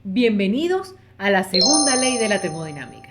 Bienvenidos a la segunda ley de la termodinámica.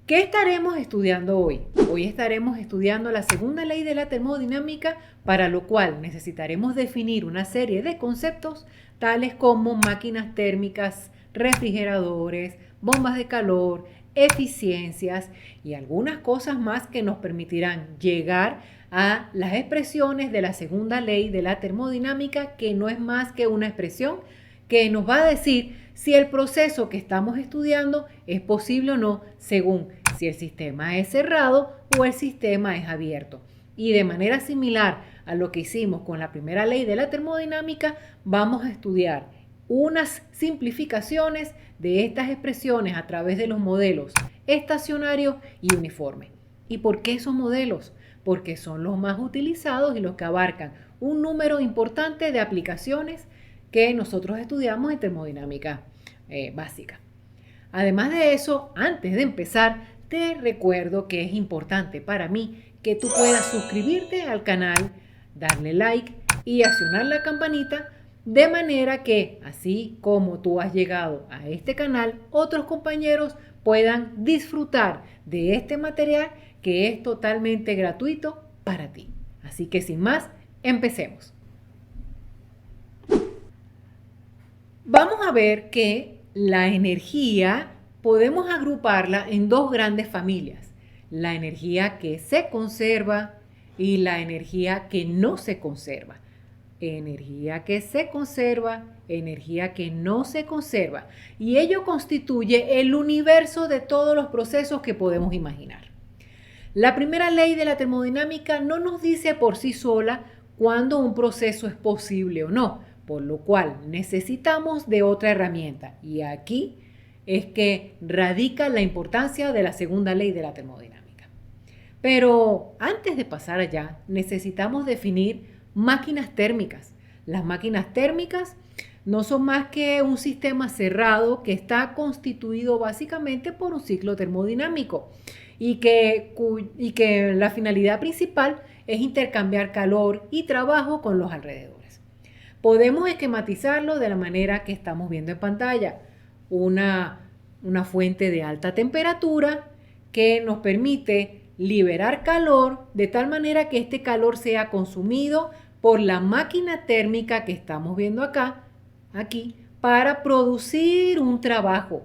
¿Qué estaremos estudiando hoy? Hoy estaremos estudiando la segunda ley de la termodinámica, para lo cual necesitaremos definir una serie de conceptos tales como máquinas térmicas, refrigeradores, bombas de calor, eficiencias y algunas cosas más que nos permitirán llegar a las expresiones de la segunda ley de la termodinámica, que no es más que una expresión que nos va a decir si el proceso que estamos estudiando es posible o no, según si el sistema es cerrado o el sistema es abierto. Y de manera similar a lo que hicimos con la primera ley de la termodinámica, vamos a estudiar unas simplificaciones de estas expresiones a través de los modelos estacionario y uniforme. ¿Y por qué esos modelos? Porque son los más utilizados y los que abarcan un número importante de aplicaciones que nosotros estudiamos en termodinámica básica. Además de eso, antes de empezar, te recuerdo que es importante para mí que tú puedas suscribirte al canal, darle like y accionar la campanita, de manera que, así como tú has llegado a este canal, otros compañeros puedan disfrutar de este material que es totalmente gratuito para ti. Así que sin más, empecemos. Vamos a ver que la energía podemos agruparla en dos grandes familias: la energía que se conserva y la energía que no se conserva. Energía que se conserva, energía que no se conserva. Y ello constituye el universo de todos los procesos que podemos imaginar. La primera ley de la termodinámica no nos dice por sí sola cuándo un proceso es posible o no, por lo cual necesitamos de otra herramienta. Y aquí es que radica la importancia de la segunda ley de la termodinámica. Pero antes de pasar allá, necesitamos definir máquinas térmicas. Las máquinas térmicas no son más que un sistema cerrado que está constituido básicamente por un ciclo termodinámico y que la finalidad principal es intercambiar calor y trabajo con los alrededores. Podemos esquematizarlo de la manera que estamos viendo en pantalla. Una fuente de alta temperatura que nos permite liberar calor de tal manera que este calor sea consumido por la máquina térmica que estamos viendo aquí, para producir un trabajo.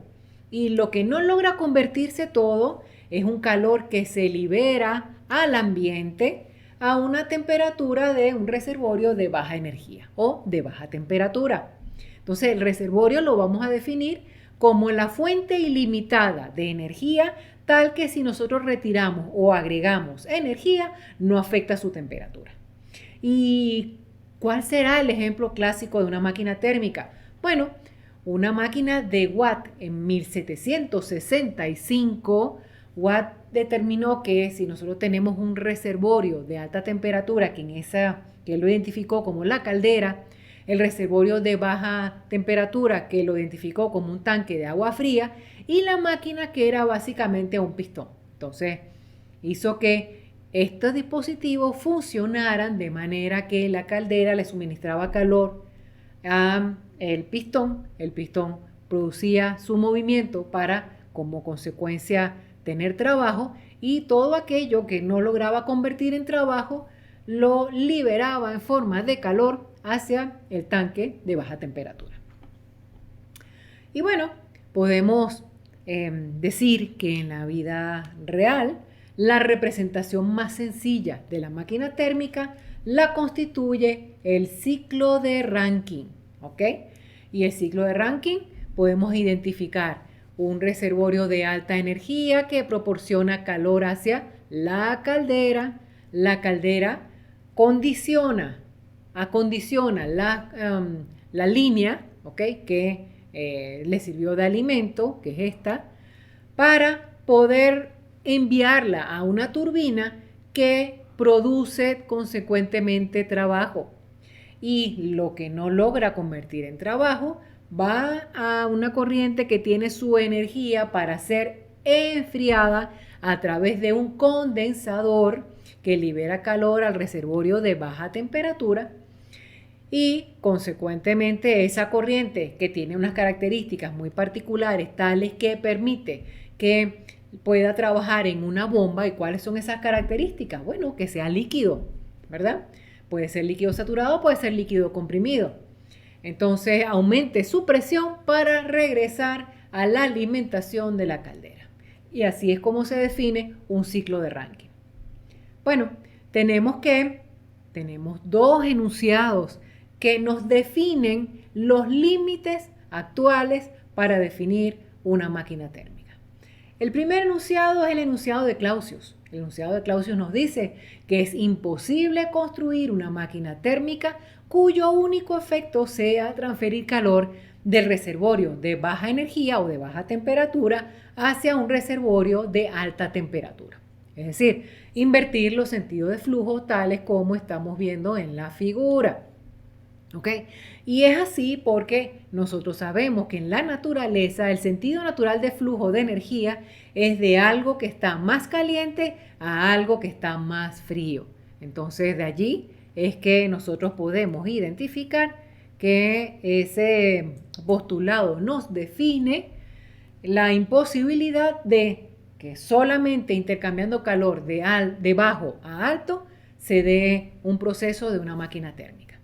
Y lo que no logra convertirse todo es un calor que se libera al ambiente a una temperatura de un reservorio de baja energía o de baja temperatura. Entonces, el reservorio lo vamos a definir como la fuente ilimitada de energía, tal que si nosotros retiramos o agregamos energía, no afecta su temperatura. ¿Y cuál será el ejemplo clásico de una máquina térmica? Bueno, una máquina de Watt en 1765, Watt determinó que si nosotros tenemos un reservorio de alta temperatura, que él lo identificó como la caldera, el reservorio de baja temperatura, que lo identificó como un tanque de agua fría, y la máquina, que era básicamente un pistón. Entonces, hizo que estos dispositivos funcionaran de manera que la caldera le suministraba calor al pistón. El pistón producía su movimiento para, como consecuencia, tener trabajo, y todo aquello que no lograba convertir en trabajo lo liberaba en forma de calor hacia el tanque de baja temperatura. Y bueno, podemos decir que en la vida real la representación más sencilla de la máquina térmica la constituye el ciclo de Rankine, ¿ok? Y el ciclo de Rankine podemos identificar un reservorio de alta energía que proporciona calor hacia la caldera. La caldera acondiciona la línea, ¿ok?, que le sirvió de alimento, que es esta, para poder enviarla a una turbina que produce consecuentemente trabajo. Y lo que no logra convertir en trabajo va a una corriente que tiene su energía para ser enfriada a través de un condensador que libera calor al reservorio de baja temperatura y consecuentemente esa corriente que tiene unas características muy particulares tales que permite que pueda trabajar en una bomba. ¿Y cuáles son esas características? Bueno, que sea líquido, ¿verdad? Puede ser líquido saturado, puede ser líquido comprimido. Entonces aumente su presión para regresar a la alimentación de la caldera. Y así es como se define un ciclo de Rankine. Bueno, tenemos dos enunciados que nos definen los límites actuales para definir una máquina térmica. El primer enunciado es el enunciado de Clausius. El enunciado de Clausius nos dice que es imposible construir una máquina térmica cuyo único efecto sea transferir calor del reservorio de baja energía o de baja temperatura hacia un reservorio de alta temperatura. Es decir, invertir los sentidos de flujo tales como estamos viendo en la figura. ¿Ok? Y es así porque nosotros sabemos que en la naturaleza el sentido natural de flujo de energía es de algo que está más caliente a algo que está más frío. Entonces de allí es que nosotros podemos identificar que ese postulado nos define la imposibilidad de que solamente intercambiando calor de bajo a alto se dé un proceso de una máquina térmica.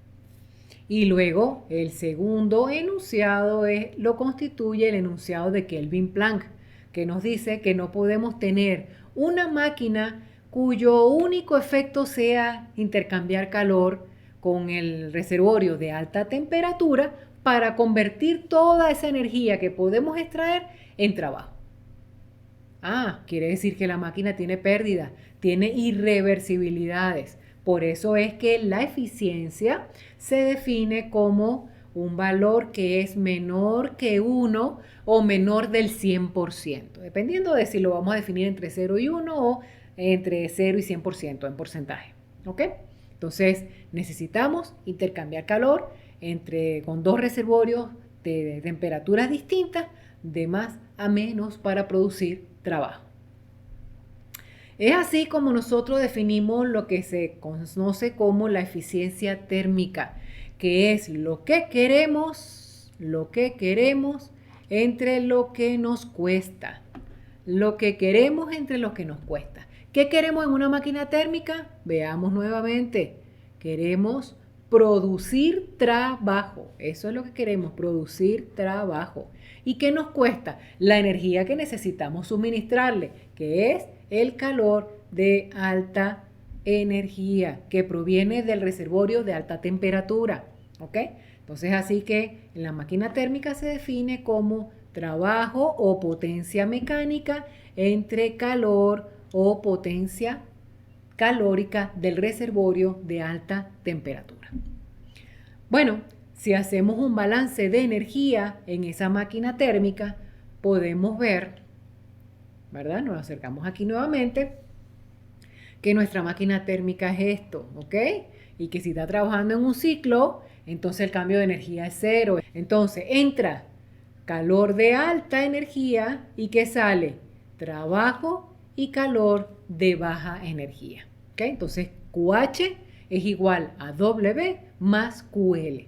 Y luego el segundo enunciado lo constituye el enunciado de Kelvin-Planck, que nos dice que no podemos tener una máquina cuyo único efecto sea intercambiar calor con el reservorio de alta temperatura para convertir toda esa energía que podemos extraer en trabajo. Quiere decir que la máquina tiene pérdida, tiene irreversibilidades. Por eso es que la eficiencia se define como un valor que es menor que 1 o menor del 100%, dependiendo de si lo vamos a definir entre 0 y 1 o entre 0 y 100% en porcentaje. ¿Ok? Entonces necesitamos intercambiar calor con dos reservorios de temperaturas distintas, de más a menos, para producir trabajo. Es así como nosotros definimos lo que se conoce como la eficiencia térmica, que es lo que queremos entre lo que nos cuesta. Lo que queremos entre lo que nos cuesta. ¿Qué queremos en una máquina térmica? Veamos nuevamente. Queremos producir trabajo. Eso es lo que queremos, producir trabajo. ¿Y qué nos cuesta? La energía que necesitamos suministrarle, que es el calor de alta energía que proviene del reservorio de alta temperatura. ¿Ok? Entonces, así que en la máquina térmica se define como trabajo o potencia mecánica entre calor o potencia calórica del reservorio de alta temperatura. Bueno, si hacemos un balance de energía en esa máquina térmica, podemos ver, ¿verdad? Nos acercamos aquí nuevamente, que nuestra máquina térmica es esto, ¿ok? Y que si está trabajando en un ciclo, entonces el cambio de energía es 0. Entonces entra calor de alta energía y ¿qué sale? Trabajo y calor de baja energía. ¿Ok? Entonces QH es igual a W más QL.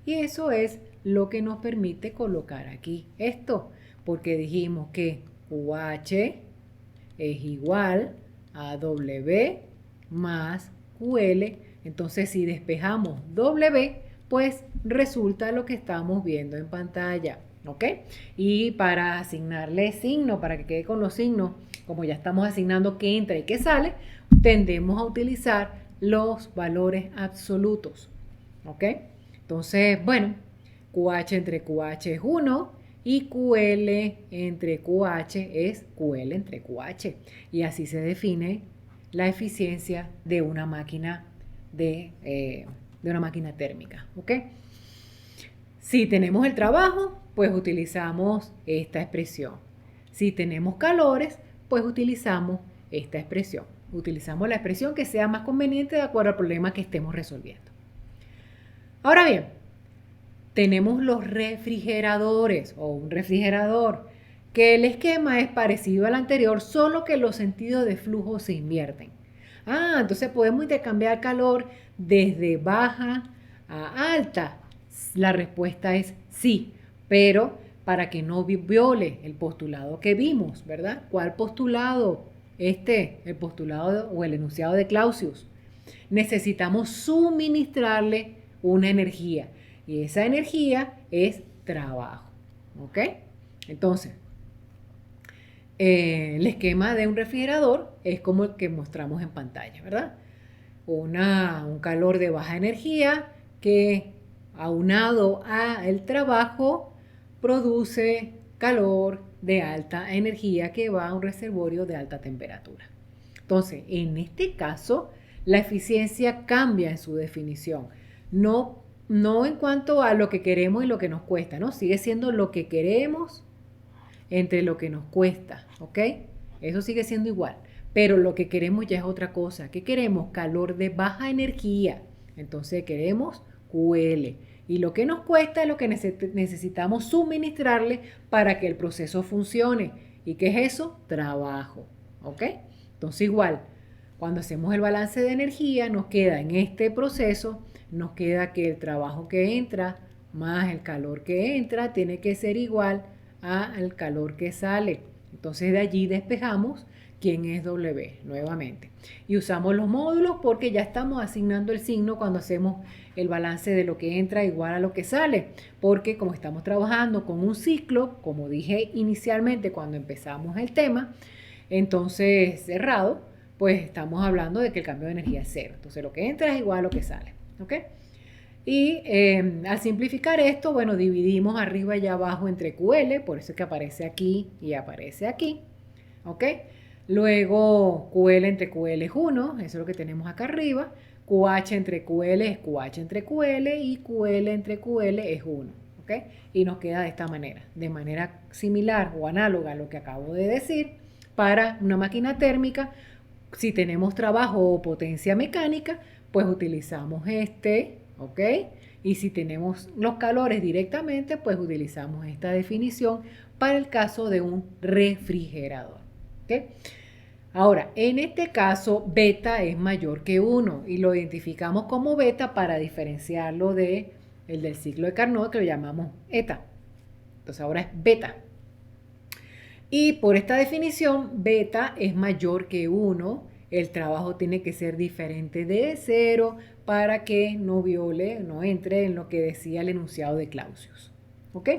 Y eso es lo que nos permite colocar aquí esto, porque dijimos que QH es igual a W más QL. Entonces si despejamos W, pues resulta lo que estamos viendo en pantalla. ¿Ok? Y para asignarle signo, para que quede con los signos, como ya estamos asignando qué entra y qué sale, tendemos a utilizar los valores absolutos. ¿Ok? Entonces, bueno, QH entre QH es 1 y QL entre QH es QL entre QH. Y así se define la eficiencia de una máquina de una máquina térmica. ¿Ok? Si tenemos el trabajo, pues utilizamos esta expresión. Si tenemos calores, pues utilizamos esta expresión. Utilizamos la expresión que sea más conveniente de acuerdo al problema que estemos resolviendo. Ahora bien, tenemos los refrigeradores o un refrigerador que el esquema es parecido al anterior, solo que los sentidos de flujo se invierten. Entonces podemos intercambiar calor desde baja a alta. La respuesta es sí, pero para que no viole el postulado que vimos, ¿verdad? ¿Cuál postulado? El postulado o el enunciado de Clausius. Necesitamos suministrarle una energía y esa energía es trabajo, ¿ok? Entonces, el esquema de un refrigerador es como el que mostramos en pantalla, ¿verdad? Un calor de baja energía que aunado al trabajo produce calor de alta energía que va a un reservorio de alta temperatura. Entonces, en este caso, la eficiencia cambia en su definición. No en cuanto a lo que queremos y lo que nos cuesta, ¿no? Sigue siendo lo que queremos entre lo que nos cuesta, ¿ok? Eso sigue siendo igual. Pero lo que queremos ya es otra cosa. ¿Qué queremos? Calor de baja energía. Entonces queremos QL. Y lo que nos cuesta es lo que necesitamos suministrarle para que el proceso funcione. ¿Y qué es eso? Trabajo. ¿Ok? Entonces igual, cuando hacemos el balance de energía, nos queda en este proceso, nos queda que el trabajo que entra más el calor que entra tiene que ser igual al calor que sale. Entonces de allí despejamos quién es W nuevamente. Y usamos los módulos porque ya estamos asignando el signo cuando hacemos el balance de lo que entra igual a lo que sale. Porque como estamos trabajando con un ciclo, como dije inicialmente cuando empezamos el tema, entonces cerrado, pues estamos hablando de que el cambio de energía es cero. Entonces lo que entra es igual a lo que sale. ¿Ok? Y al simplificar esto, bueno, dividimos arriba y abajo entre QL, por eso es que aparece aquí y aparece aquí. ¿Ok? Luego QL entre QL es 1, eso es lo que tenemos acá arriba. QH entre QL es QH entre QL y QL entre QL es 1. ¿Ok? Y nos queda de esta manera, de manera similar o análoga a lo que acabo de decir. Para una máquina térmica, si tenemos trabajo o potencia mecánica, pues utilizamos este, ¿ok? Y si tenemos los calores directamente, pues utilizamos esta definición para el caso de un refrigerador, ¿ok? Ahora, en este caso, beta es mayor que 1 y lo identificamos como beta para diferenciarlo del ciclo de Carnot, que lo llamamos eta. Entonces ahora es beta. Y por esta definición, beta es mayor que 1. El trabajo tiene que ser diferente de 0 para que no entre en lo que decía el enunciado de Clausius. ¿Ok?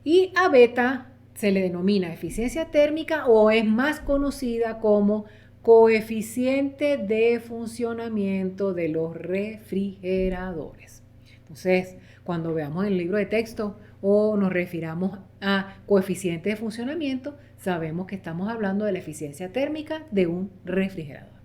Y a beta se le denomina eficiencia térmica o es más conocida como coeficiente de funcionamiento de los refrigeradores. Entonces, cuando veamos el libro de texto o nos refiramos a coeficiente de funcionamiento, sabemos que estamos hablando de la eficiencia térmica de un refrigerador.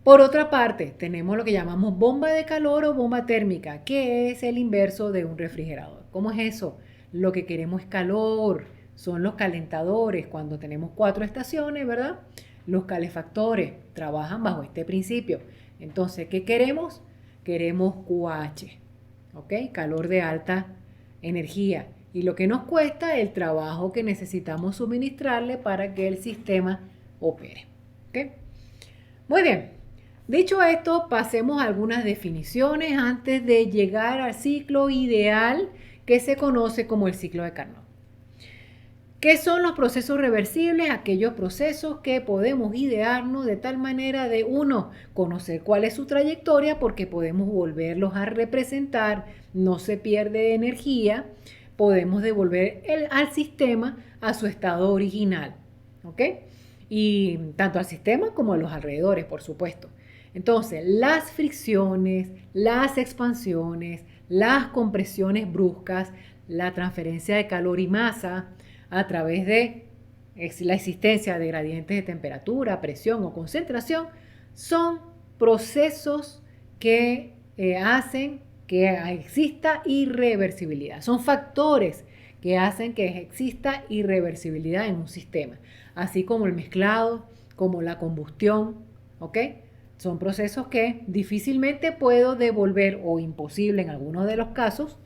Por otra parte, tenemos lo que llamamos bomba de calor o bomba térmica, que es el inverso de un refrigerador. ¿Cómo es eso? Lo que queremos es calor, son los calentadores. Cuando tenemos 4 estaciones, ¿verdad? Los calefactores trabajan bajo este principio. Entonces, ¿qué queremos? Queremos QH, ¿ok? Calor de alta energía. Y lo que nos cuesta es el trabajo que necesitamos suministrarle para que el sistema opere, ¿ok? Muy bien. Dicho esto, pasemos a algunas definiciones antes de llegar al ciclo ideal que se conoce como el ciclo de Carnot. ¿Qué son los procesos reversibles? Aquellos procesos que podemos idearnos de tal manera de, uno, conocer cuál es su trayectoria porque podemos volverlos a representar, no se pierde energía, podemos devolver al sistema a su estado original, ¿ok? Y tanto al sistema como a los alrededores, por supuesto. Entonces, las fricciones, las expansiones, las compresiones bruscas, la transferencia de calor y masa a través de la existencia de gradientes de temperatura, presión o concentración, son procesos que hacen que exista irreversibilidad. Son factores que hacen que exista irreversibilidad en un sistema, así como el mezclado, como la combustión, ¿ok? Son procesos que difícilmente puedo devolver, o imposible en algunos de los casos,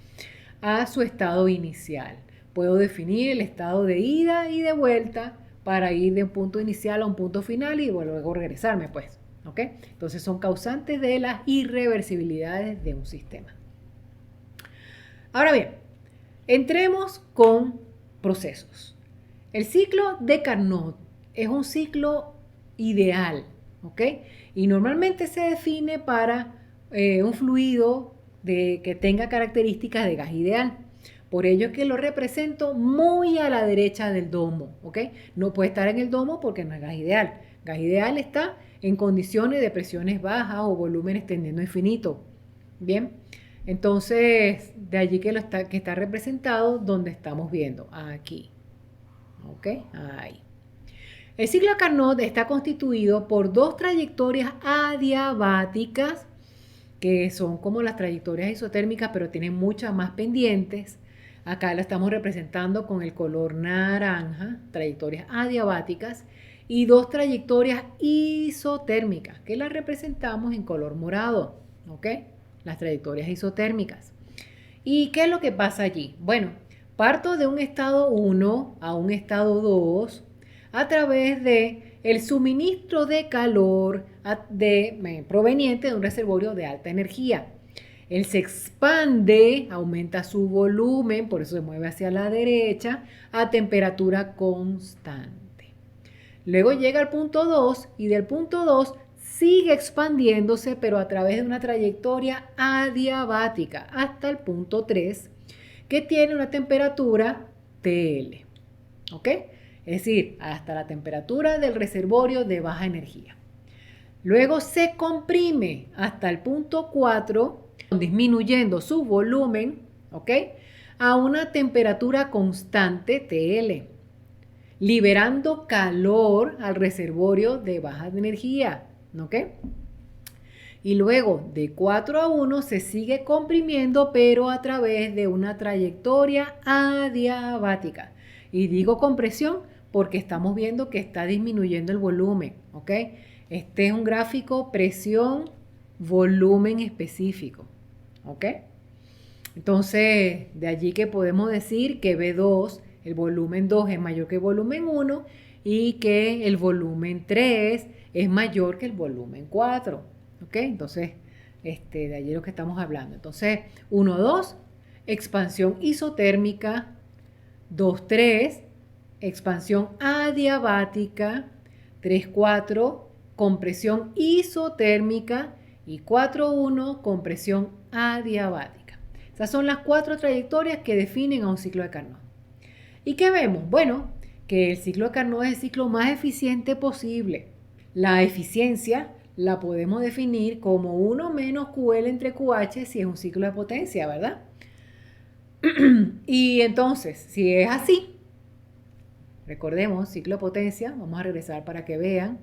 a su estado inicial. puedo definir el estado de ida y de vuelta para ir de un punto inicial a un punto final y luego regresarme, pues. ¿Ok? Entonces son causantes de las irreversibilidades de un sistema. Ahora bien, entremos con procesos. El ciclo de Carnot es un ciclo ideal, ¿ok? Y normalmente se define para un fluido que tenga características de gas ideal. Por ello es que lo represento muy a la derecha del domo, ¿ok? No puede estar en el domo porque no es gas ideal. Gas ideal está en condiciones de presiones bajas o volúmenes tendiendo a infinito. Bien, entonces de allí que está representado donde estamos viendo, aquí. ¿Ok? Ahí. El ciclo de Carnot está constituido por dos trayectorias adiabáticas, que son como las trayectorias isotérmicas, pero tienen muchas más pendientes. Acá la estamos representando con el color naranja, trayectorias adiabáticas, y dos trayectorias isotérmicas, que las representamos en color morado, ¿ok? Las trayectorias isotérmicas. ¿Y qué es lo que pasa allí? Bueno, parto de un estado 1 a un estado 2 a través de el suministro de calor proveniente de un reservorio de alta energía. Él se expande, aumenta su volumen, por eso se mueve hacia la derecha, a temperatura constante. Luego llega al punto 2 y del punto 2 sigue expandiéndose, pero a través de una trayectoria adiabática hasta el punto 3, que tiene una temperatura TL. ¿Ok? Es decir, hasta la temperatura del reservorio de baja energía. Luego se comprime hasta el punto 4, disminuyendo su volumen, ¿ok? A una temperatura constante TL, liberando calor al reservorio de baja energía, ¿ok? Y luego de 4 a 1 se sigue comprimiendo, pero a través de una trayectoria adiabática. Y digo compresión porque estamos viendo que está disminuyendo el volumen, ¿ok? Este es un gráfico presión, volumen específico, ¿ok? Entonces, de allí que podemos decir que B2, el volumen 2 es mayor que el volumen 1 y que el volumen 3 es mayor que el volumen 4, ¿ok? Entonces, de allí lo que estamos hablando. Entonces, 1, 2, expansión isotérmica, 2, 3, expansión adiabática, 3, 4, compresión isotérmica y 4, 1, compresión adiabática. Esas son las 4 trayectorias que definen a un ciclo de Carnot. ¿Y qué vemos? Bueno, que el ciclo de Carnot es el ciclo más eficiente posible. La eficiencia la podemos definir como 1 menos QL entre QH si es un ciclo de potencia, ¿verdad? Y entonces, si es así, recordemos, ciclo de potencia, vamos a regresar para que vean,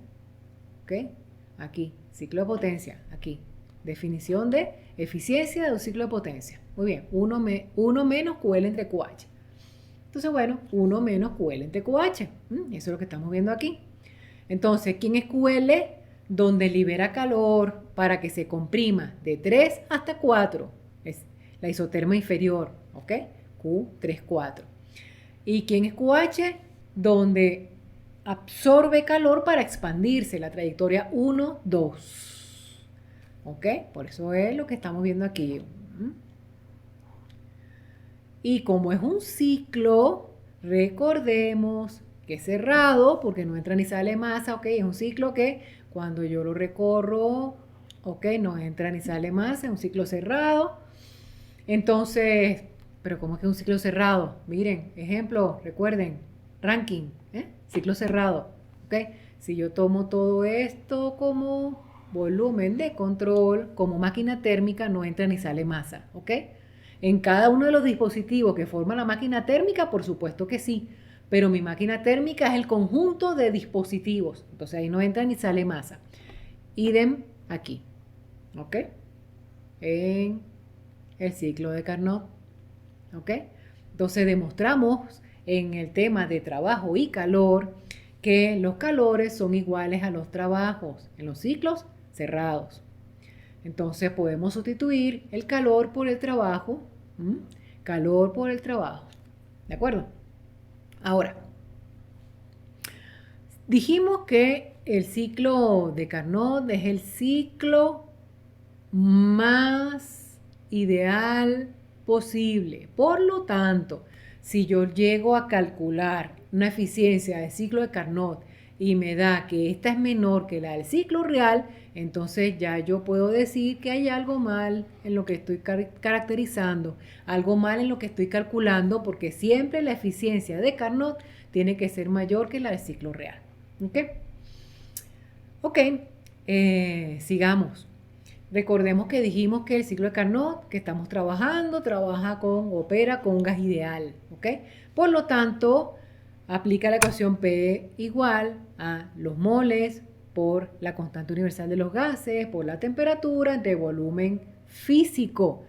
¿ok? Aquí, ciclo de potencia, aquí, definición de eficiencia de un ciclo de potencia. Muy bien, 1 menos QL entre QH. Entonces, bueno, 1 menos QL entre QH, eso es lo que estamos viendo aquí. Entonces, ¿quién es QL? Donde libera calor para que se comprima de 3 hasta 4, es la isoterma inferior, ¿ok? Q, 3, 4. ¿Y quién es QH? Donde absorbe calor para expandirse, la trayectoria 1, 2. ¿Ok? Por eso es lo que estamos viendo aquí. Y como es un ciclo, recordemos que es cerrado porque no entra ni sale masa, ¿ok? Es un ciclo que cuando yo lo recorro, ¿ok? No entra ni sale masa, es un ciclo cerrado. Entonces, pero ¿cómo es que es un ciclo cerrado? Miren, ejemplo, recuerden, ranking, ciclo cerrado, ¿ok? Si yo tomo todo esto como volumen de control, como máquina térmica, no entra ni sale masa, ¿ok? En cada uno de los dispositivos que forman la máquina térmica, por supuesto que sí, pero mi máquina térmica es el conjunto de dispositivos, entonces ahí no entra ni sale masa. Idem aquí, ¿ok? En el ciclo de Carnot, ¿ok? Entonces demostramos en el tema de trabajo y calor que los calores son iguales a los trabajos en los ciclos cerrados. Entonces podemos sustituir el calor por el trabajo, calor por el trabajo. ¿De acuerdo? Ahora, dijimos que el ciclo de Carnot es el ciclo más ideal posible. Por lo tanto, si yo llego a calcular una eficiencia del ciclo de Carnot y me da que esta es menor que la del ciclo real, entonces ya yo puedo decir que hay algo mal en lo que estoy caracterizando, algo mal en lo que estoy calculando, porque siempre la eficiencia de Carnot tiene que ser mayor que la del ciclo real. ¿Ok? Ok, sigamos. Recordemos que dijimos que el ciclo de Carnot que estamos trabajando, opera con un gas ideal, ¿ok? Por lo tanto, aplica la ecuación P igual a los moles por la constante universal de los gases, por la temperatura entre volumen físico.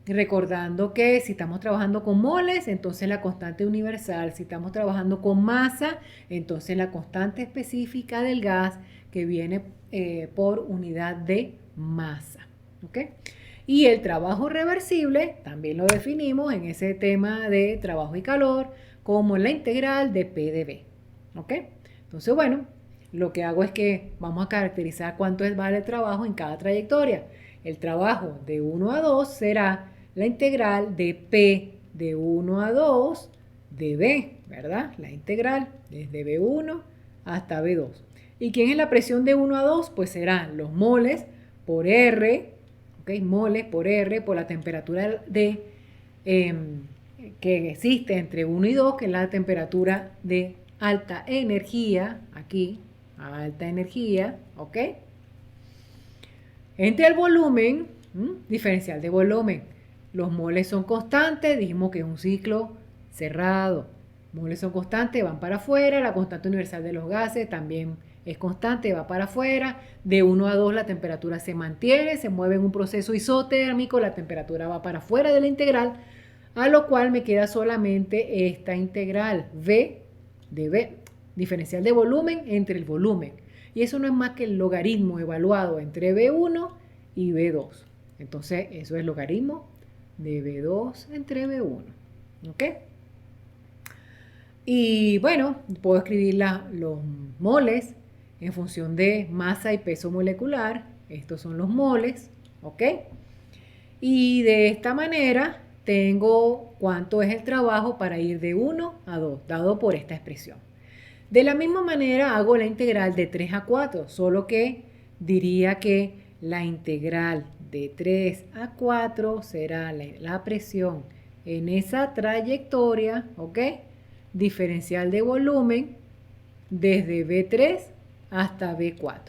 Recordando que si estamos trabajando con moles, entonces la constante universal. Si estamos trabajando con masa, entonces la constante específica del gas que viene por unidad de masa. ¿Ok? Y el trabajo reversible también lo definimos en ese tema de trabajo y calor como la integral de P de B. ¿Ok? Entonces, bueno, lo que hago es que vamos a caracterizar cuánto vale el trabajo en cada trayectoria. El trabajo de 1 a 2 será la integral de P de 1 a 2 de B, ¿verdad? La integral desde B1 hasta B2. ¿Y quién es la presión de 1 a 2? Pues serán los moles por R, ¿ok? Moles por R por la temperatura de, que existe entre 1 y 2, que es la temperatura de alta energía, aquí, alta energía, ¿ok? Entre el volumen, diferencial de volumen. Los moles son constantes, dijimos que es un ciclo cerrado. Moles son constantes, van para afuera. La constante universal de los gases también es constante, va para afuera. De 1 a 2 la temperatura se mantiene, se mueve en un proceso isotérmico, la temperatura va para afuera de la integral, a lo cual me queda solamente esta integral, V de B, diferencial de volumen entre el volumen. Y eso no es más que el logaritmo evaluado entre B1 y B2. Entonces, eso es logaritmo de B2 entre B1. ¿Ok? Y bueno, puedo escribir los moles en función de masa y peso molecular. Estos son los moles. ¿Ok? Y de esta manera tengo cuánto es el trabajo para ir de 1 a 2, dado por esta expresión. De la misma manera hago la integral de 3 a 4, solo que diría que la integral de 3 a 4 será la presión en esa trayectoria, ¿ok? Diferencial de volumen desde B3 hasta B4.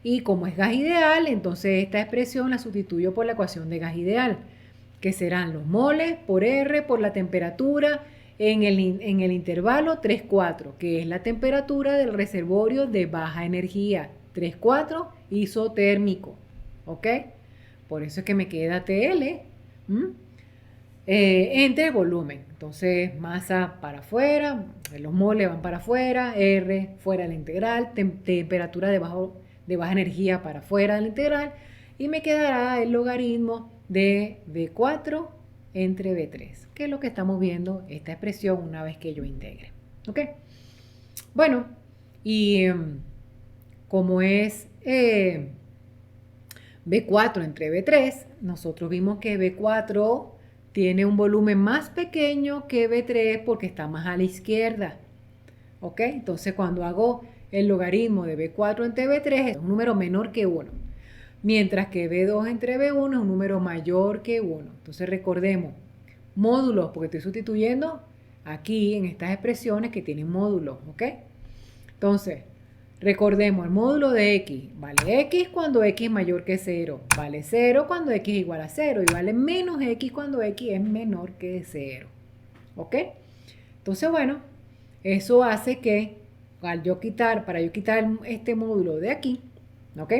Y como es gas ideal, entonces esta expresión la sustituyo por la ecuación de gas ideal, que serán los moles por R por la temperatura en el intervalo 3-4, que es la temperatura del reservorio de baja energía, 3-4 isotérmico, ¿ok? Por eso es que me queda TL entre volumen. Entonces, masa para afuera, los moles van para afuera, R fuera de la integral, temperatura de baja energía para afuera de la integral, y me quedará el logaritmo de B4 entre B3, que es lo que estamos viendo esta expresión una vez que yo integre. ¿Ok? Bueno, y como es B4 entre B3, nosotros vimos que B4 tiene un volumen más pequeño que B3 porque está más a la izquierda. ¿Ok? Entonces, cuando hago el logaritmo de B4 entre B3 es un número menor que 1. Mientras que B2 entre B1 es un número mayor que 1. Entonces recordemos, módulos, porque estoy sustituyendo aquí en estas expresiones que tienen módulos, ¿ok? Entonces, recordemos, el módulo de X vale X cuando X es mayor que 0, vale 0 cuando X es igual a 0 y vale menos X cuando X es menor que 0, ¿ok? Entonces, bueno, eso hace que para yo quitar este módulo de aquí, ¿ok?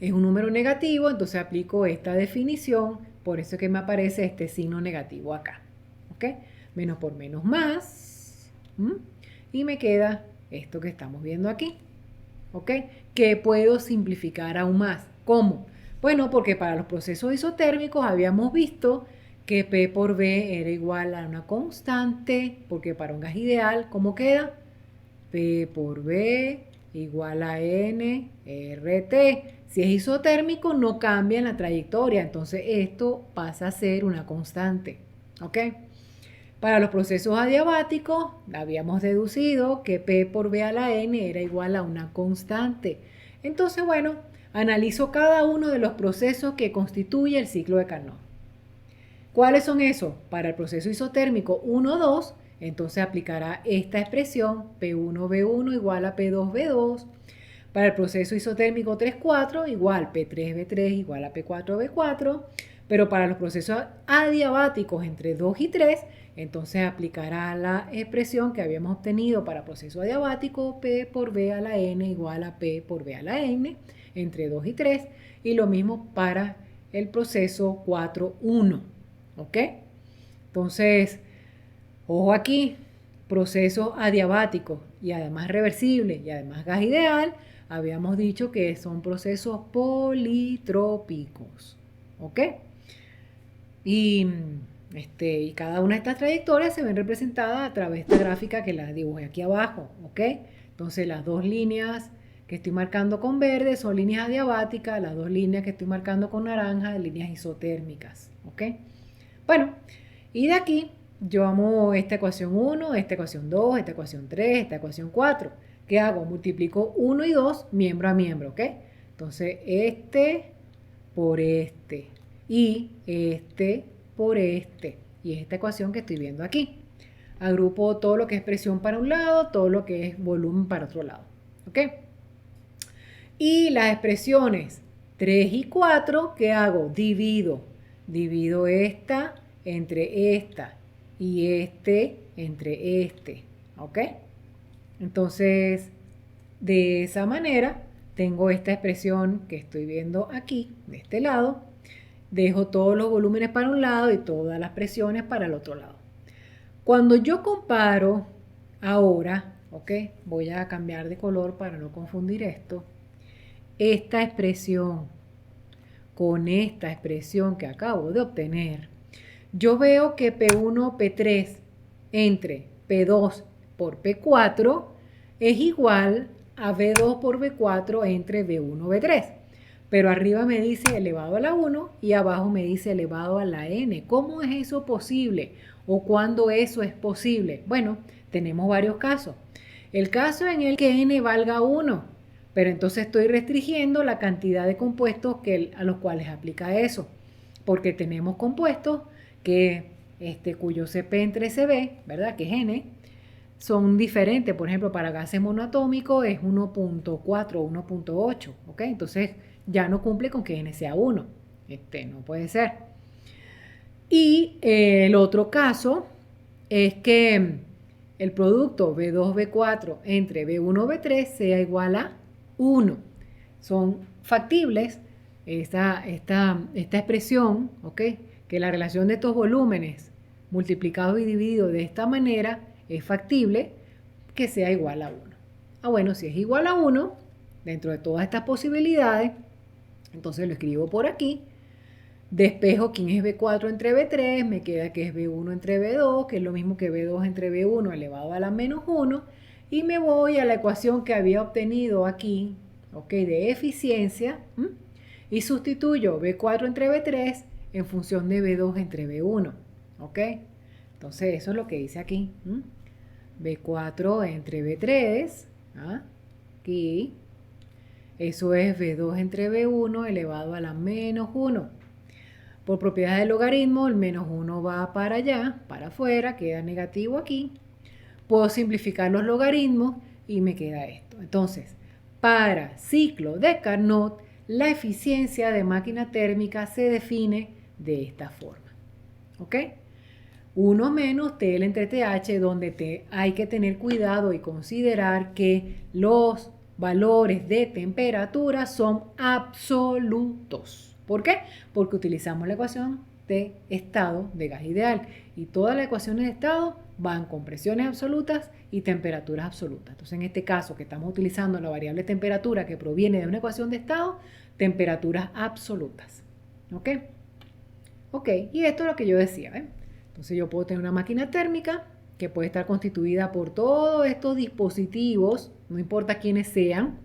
Es un número negativo, entonces aplico esta definición, por eso es que me aparece este signo negativo acá. ¿Ok? Menos por menos más. Y me queda esto que estamos viendo aquí. ¿Ok? Que puedo simplificar aún más. ¿Cómo? Bueno, porque para los procesos isotérmicos habíamos visto que P por B era igual a una constante, porque para un gas ideal, ¿cómo queda? P por B igual a N RT. Si es isotérmico, no cambia en la trayectoria, entonces esto pasa a ser una constante. ¿Ok? Para los procesos adiabáticos, habíamos deducido que P por B a la N era igual a una constante. Entonces, bueno, analizo cada uno de los procesos que constituye el ciclo de Carnot. ¿Cuáles son esos? Para el proceso isotérmico 1, 2, entonces aplicará esta expresión P1B1 igual a P2B2. Para el proceso isotérmico 3, 4 igual P3B3 igual a P4B4. Pero para los procesos adiabáticos entre 2 y 3, entonces aplicará la expresión que habíamos obtenido para proceso adiabático P por B a la N igual a P por B a la N entre 2 y 3. Y lo mismo para el proceso 4, 1. ¿Ok? Entonces, ojo aquí, procesos adiabáticos y además reversibles y además gas ideal, habíamos dicho que son procesos politrópicos. ¿Ok? Y cada una de estas trayectorias se ven representadas a través de esta gráfica que la dibujé aquí abajo. ¿Ok? Entonces, las dos líneas que estoy marcando con verde son líneas adiabáticas, las dos líneas que estoy marcando con naranja, líneas isotérmicas. ¿Ok? Bueno, y de aquí yo amo esta ecuación 1, esta ecuación 2, esta ecuación 3, esta ecuación 4. ¿Qué hago? Multiplico 1 y 2 miembro a miembro, ¿ok? Entonces, este por este y este por este. Y es esta ecuación que estoy viendo aquí. Agrupo todo lo que es presión para un lado, todo lo que es volumen para otro lado, ¿ok? Y las expresiones 3 y 4, ¿qué hago? Divido esta entre esta y este entre este, ¿ok? Entonces, de esa manera, tengo esta expresión que estoy viendo aquí, de este lado. Dejo todos los volúmenes para un lado y todas las presiones para el otro lado. Cuando yo comparo ahora, ¿ok? Voy a cambiar de color para no confundir esto. Esta expresión con esta expresión que acabo de obtener, yo veo que P1, P3 entre P2 por P4 es igual a V2 por V4 entre V1, V3. Pero arriba me dice elevado a la 1 y abajo me dice elevado a la n. ¿Cómo es eso posible? ¿O cuándo eso es posible? Bueno, tenemos varios casos. El caso en el que n valga 1. Pero entonces estoy restringiendo la cantidad de compuestos a los cuales aplica eso. Porque tenemos compuestos cuyo CP entre CB, ¿verdad? Que es N, son diferentes. Por ejemplo, para gases monoatómicos es 1.4 o 1.8, ¿ok? Entonces ya no cumple con que N sea 1. No puede ser. Y el otro caso es que el producto B2, B4 entre B1, B3 sea igual a 1. Son factibles esta expresión, ¿ok? Que la relación de estos volúmenes multiplicados y divididos de esta manera es factible que sea igual a 1. Bueno, si es igual a 1, dentro de todas estas posibilidades, entonces lo escribo por aquí. Despejo quién es B4 entre B3, me queda que es B1 entre B2, que es lo mismo que B2 entre B1 elevado a la menos 1, y me voy a la ecuación que había obtenido aquí, ¿ok? De eficiencia, y sustituyo B4 entre B3 en función de B2 entre B1, ¿ok? Entonces eso es lo que dice aquí, B4 entre B3, aquí, eso es B2 entre B1 elevado a la menos 1. Por propiedad del logaritmo, el menos 1 va para allá, para afuera, queda negativo aquí. Puedo simplificar los logaritmos y me queda esto. Entonces, para ciclo de Carnot, la eficiencia de máquina térmica se define de esta forma. ¿Ok? 1 menos TL entre TH, donde hay que tener cuidado y considerar que los valores de temperatura son absolutos. ¿Por qué? Porque utilizamos la ecuación de estado de gas ideal y todas las ecuaciones de estado van con presiones absolutas y temperaturas absolutas. Entonces, en este caso que estamos utilizando la variable temperatura que proviene de una ecuación de estado, temperaturas absolutas. ¿Ok? Ok, y esto es lo que yo decía, ¿eh? Entonces yo puedo tener una máquina térmica que puede estar constituida por todos estos dispositivos, no importa quiénes sean,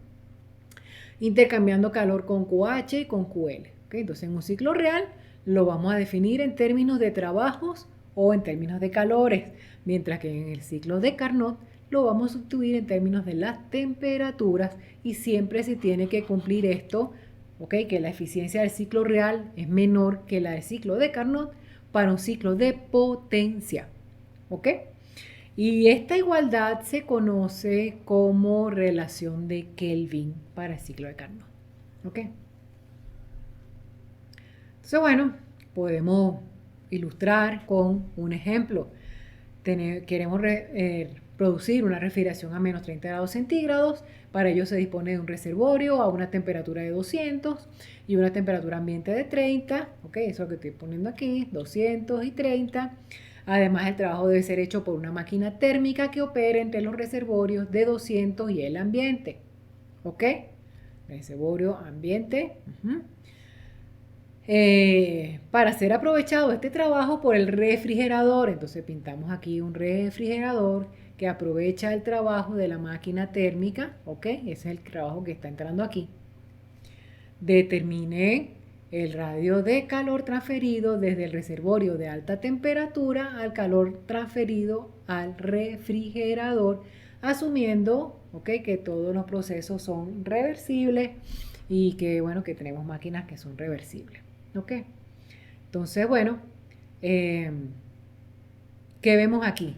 intercambiando calor con QH y con QL. ¿Okay? Entonces en un ciclo real lo vamos a definir en términos de trabajos o en términos de calores, mientras que en el ciclo de Carnot lo vamos a sustituir en términos de las temperaturas y siempre se tiene que cumplir esto, ¿okay? Que la eficiencia del ciclo real es menor que la del ciclo de Carnot para un ciclo de potencia. ¿Ok? Y esta igualdad se conoce como relación de Kelvin para el ciclo de Carnot. ¿Ok? Entonces, bueno, podemos ilustrar con un ejemplo. Queremos producir una refrigeración a menos 30 grados centígrados. Para ello se dispone de un reservorio a una temperatura de 200 y una temperatura ambiente de 30. ¿Ok? Eso es lo que estoy poniendo aquí, 200 y 30. Además, el trabajo debe ser hecho por una máquina térmica que opere entre los reservorios de 200 y el ambiente. ¿Ok? Reservorio, ambiente. Para ser aprovechado este trabajo por el refrigerador, entonces pintamos aquí un refrigerador que aprovecha el trabajo de la máquina térmica. ¿Ok? Ese es el trabajo que está entrando aquí. Determine el radio de calor transferido desde el reservorio de alta temperatura al calor transferido al refrigerador, asumiendo, ¿okay? Que todos los procesos son reversibles y que, bueno, que tenemos máquinas que son reversibles. ¿Ok? Entonces, bueno, ¿qué vemos aquí?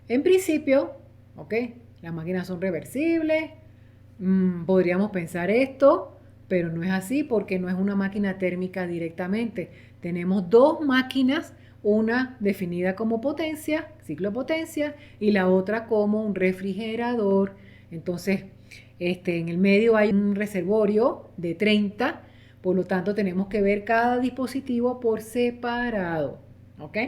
En principio, ¿ok? Las máquinas son reversibles. Podríamos pensar esto, pero no es así porque no es una máquina térmica directamente. Tenemos dos máquinas, una definida como potencia, ciclo de potencia, y la otra como un refrigerador. Entonces, en el medio hay un reservorio de 30, por lo tanto tenemos que ver cada dispositivo por separado. ¿Ok?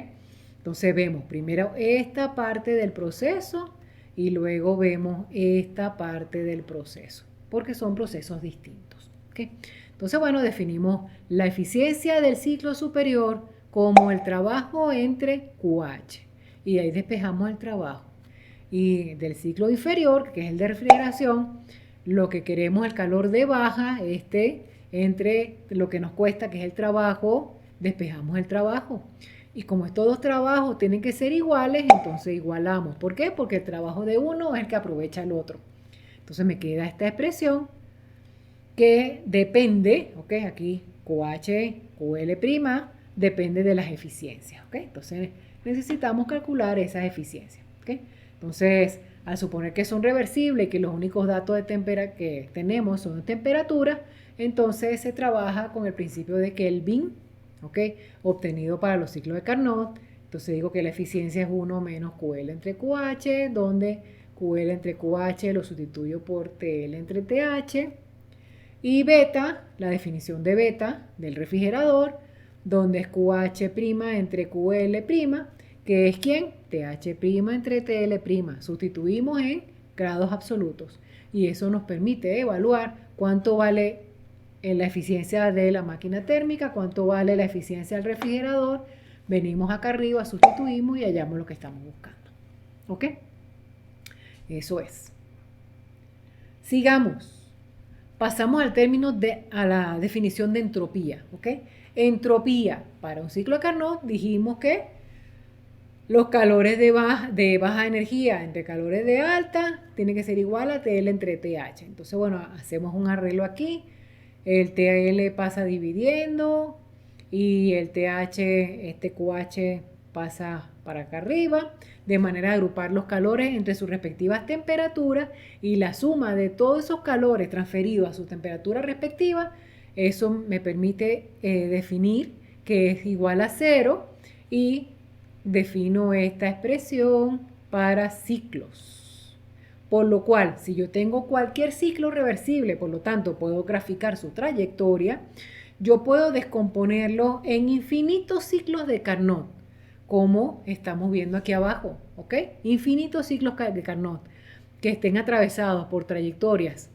Entonces vemos primero esta parte del proceso y luego vemos esta parte del proceso, porque son procesos distintos. ¿Okay? Entonces, bueno, definimos la eficiencia del ciclo superior como el trabajo entre QH, y ahí despejamos el trabajo. Y del ciclo inferior, que es el de refrigeración, lo que queremos es el calor de baja, entre lo que nos cuesta, que es el trabajo, despejamos el trabajo. Y como estos dos trabajos tienen que ser iguales, entonces igualamos. ¿Por qué? Porque el trabajo de uno es el que aprovecha el otro. Entonces me queda esta expresión que depende, ¿ok? Aquí QH, QL', depende de las eficiencias, ¿ok? Entonces necesitamos calcular esas eficiencias, ¿ok? Entonces, al suponer que son reversibles y que los únicos datos que tenemos son de temperatura, entonces se trabaja con el principio de Kelvin, ¿ok? Obtenido para los ciclos de Carnot. Entonces digo que la eficiencia es 1 menos QL entre QH, donde QL entre QH lo sustituyo por TL entre TH. Y beta, la definición de beta del refrigerador, donde es QH' entre QL', que es ¿quién? TH' entre TL'. Sustituimos en grados absolutos. Y eso nos permite evaluar cuánto vale en la eficiencia de la máquina térmica, cuánto vale la eficiencia del refrigerador. Venimos acá arriba, sustituimos y hallamos lo que estamos buscando. ¿Ok? Eso es. Sigamos. Pasamos al término a la definición de entropía. ¿Ok? Entropía. Para un ciclo de Carnot dijimos que los calores de baja energía entre calores de alta tienen que ser igual a TL entre TH. Entonces, bueno, hacemos un arreglo aquí. El TL pasa dividiendo y el TH, QH pasa para acá arriba, de manera de agrupar los calores entre sus respectivas temperaturas, y la suma de todos esos calores transferidos a su temperatura respectiva, eso me permite definir que es igual a 0, y defino esta expresión para ciclos. Por lo cual, si yo tengo cualquier ciclo reversible, por lo tanto puedo graficar su trayectoria, yo puedo descomponerlo en infinitos ciclos de Carnot, como estamos viendo aquí abajo, ¿ok? Infinitos ciclos de Carnot que estén atravesados por trayectorias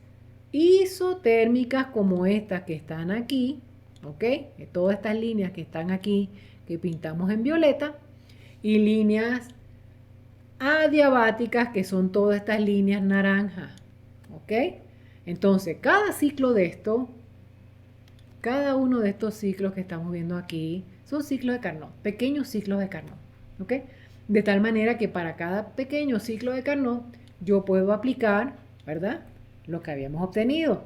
isotérmicas como estas que están aquí, ¿ok? De todas estas líneas que están aquí, que pintamos en violeta, y líneas adiabáticas, que son todas estas líneas naranjas, ¿ok? Entonces, cada ciclo de esto, cada uno de estos ciclos que estamos viendo aquí, son ciclos de Carnot, pequeños ciclos de Carnot, ¿ok? De tal manera que para cada pequeño ciclo de Carnot, yo puedo aplicar, ¿verdad?, lo que habíamos obtenido.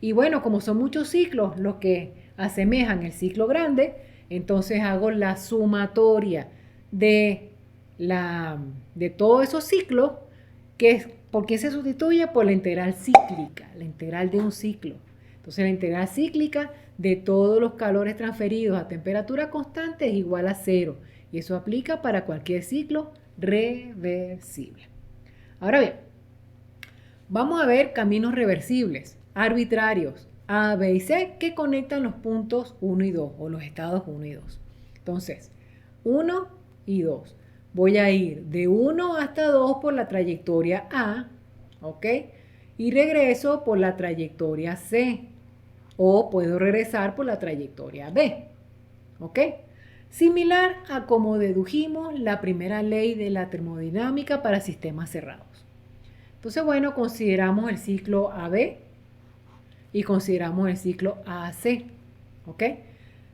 Y bueno, como son muchos ciclos los que asemejan el ciclo grande, entonces hago la sumatoria de todos esos ciclos, ¿por qué se sustituye? Por la integral cíclica, la integral de un ciclo. Entonces la integral cíclica de todos los calores transferidos a temperatura constante es igual a 0. Y eso aplica para cualquier ciclo reversible. Ahora bien, vamos a ver caminos reversibles, arbitrarios, A, B y C, que conectan los puntos 1 y 2, o los estados 1 y 2. Entonces, 1 y 2. Voy a ir de 1 hasta 2 por la trayectoria A, ¿ok? Y regreso por la trayectoria C. O puedo regresar por la trayectoria B, ¿ok? Similar a como dedujimos la primera ley de la termodinámica para sistemas cerrados. Entonces, bueno, consideramos el ciclo AB y consideramos el ciclo AC, ¿ok?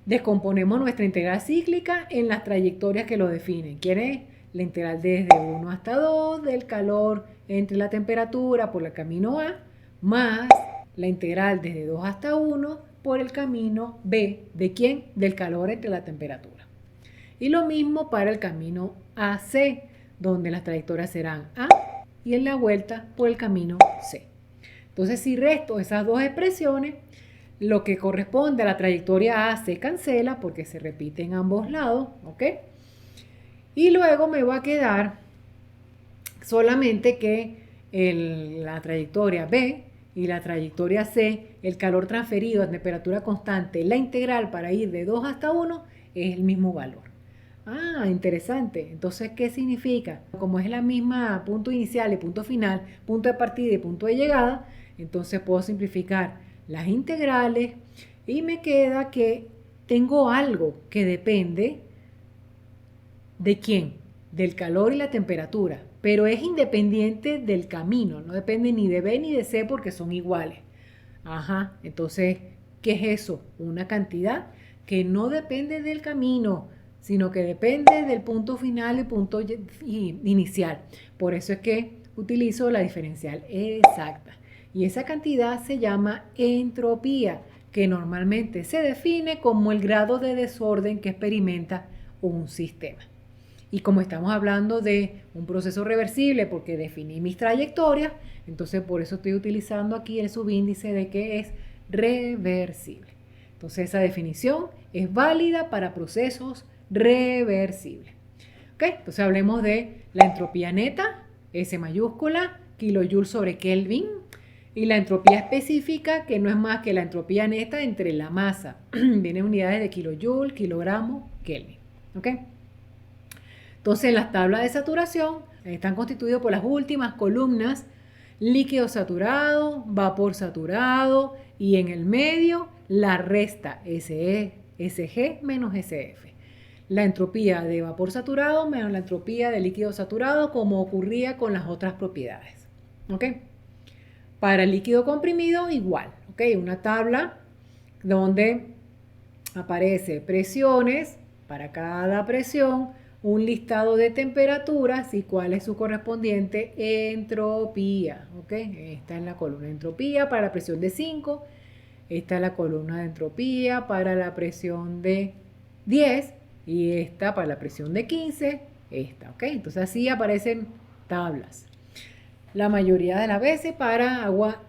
Descomponemos nuestra integral cíclica en las trayectorias que lo definen. ¿Quién es? La integral desde 1 hasta 2 del calor entre la temperatura por el camino A, más la integral desde 2 hasta 1 por el camino B. ¿De quién? Del calor entre la temperatura. Y lo mismo para el camino AC, donde las trayectorias serán A y en la vuelta por el camino C. Entonces, si resto esas dos expresiones, lo que corresponde a la trayectoria A se cancela porque se repite en ambos lados, ¿ok? Y luego me va a quedar solamente que la trayectoria B y la trayectoria C, el calor transferido a temperatura constante, la integral para ir de 2 hasta 1 es el mismo valor. Ah, interesante. Entonces, ¿qué significa? Como es la misma punto inicial y punto final, punto de partida y punto de llegada, entonces puedo simplificar las integrales y me queda que tengo algo que depende ¿de quién? Del calor y la temperatura, pero es independiente del camino, no depende ni de B ni de C porque son iguales. Ajá, entonces, ¿qué es eso? Una cantidad que no depende del camino, sino que depende del punto final y punto inicial. Por eso es que utilizo la diferencial exacta. Y esa cantidad se llama entropía, que normalmente se define como el grado de desorden que experimenta un sistema. Y como estamos hablando de un proceso reversible, porque definí mis trayectorias, entonces por eso estoy utilizando aquí el subíndice de que es reversible. Entonces esa definición es válida para procesos reversibles. ¿Ok? Entonces hablemos de la entropía neta, S mayúscula, kilojoule sobre Kelvin, y la entropía específica, que no es más que la entropía neta entre la masa. Viene unidades de kilojoule, kilogramo, Kelvin. ¿Ok? Entonces las tablas de saturación están constituidas por las últimas columnas, líquido saturado, vapor saturado, y en el medio la resta SG menos SF. La entropía de vapor saturado menos la entropía de líquido saturado, como ocurría con las otras propiedades. ¿Ok? Para el líquido comprimido igual. ¿Ok? Una tabla donde aparece presiones, para cada presión, un listado de temperaturas y cuál es su correspondiente entropía. ¿Ok? Esta es la columna de entropía para la presión de 5. Esta es la columna de entropía para la presión de 10. Y esta para la presión de 15. Esta. ¿Ok? Entonces así aparecen tablas. La mayoría de las veces para agua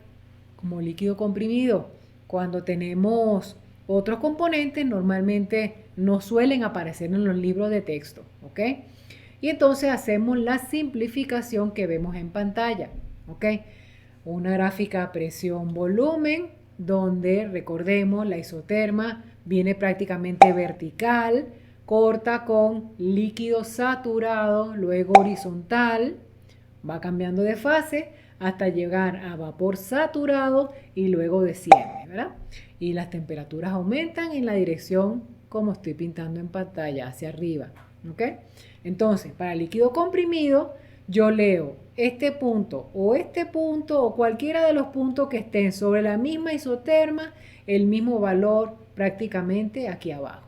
como líquido comprimido. Cuando tenemos otros componentes, normalmente no suelen aparecer en los libros de texto, ¿ok? Y entonces hacemos la simplificación que vemos en pantalla, ¿ok? Una gráfica presión-volumen, donde recordemos la isoterma viene prácticamente vertical, corta con líquido saturado, luego horizontal, va cambiando de fase hasta llegar a vapor saturado y luego desciende, ¿verdad? Y las temperaturas aumentan en la dirección como estoy pintando en pantalla, hacia arriba, ¿ok? Entonces, para líquido comprimido, yo leo este punto o cualquiera de los puntos que estén sobre la misma isoterma, el mismo valor prácticamente aquí abajo,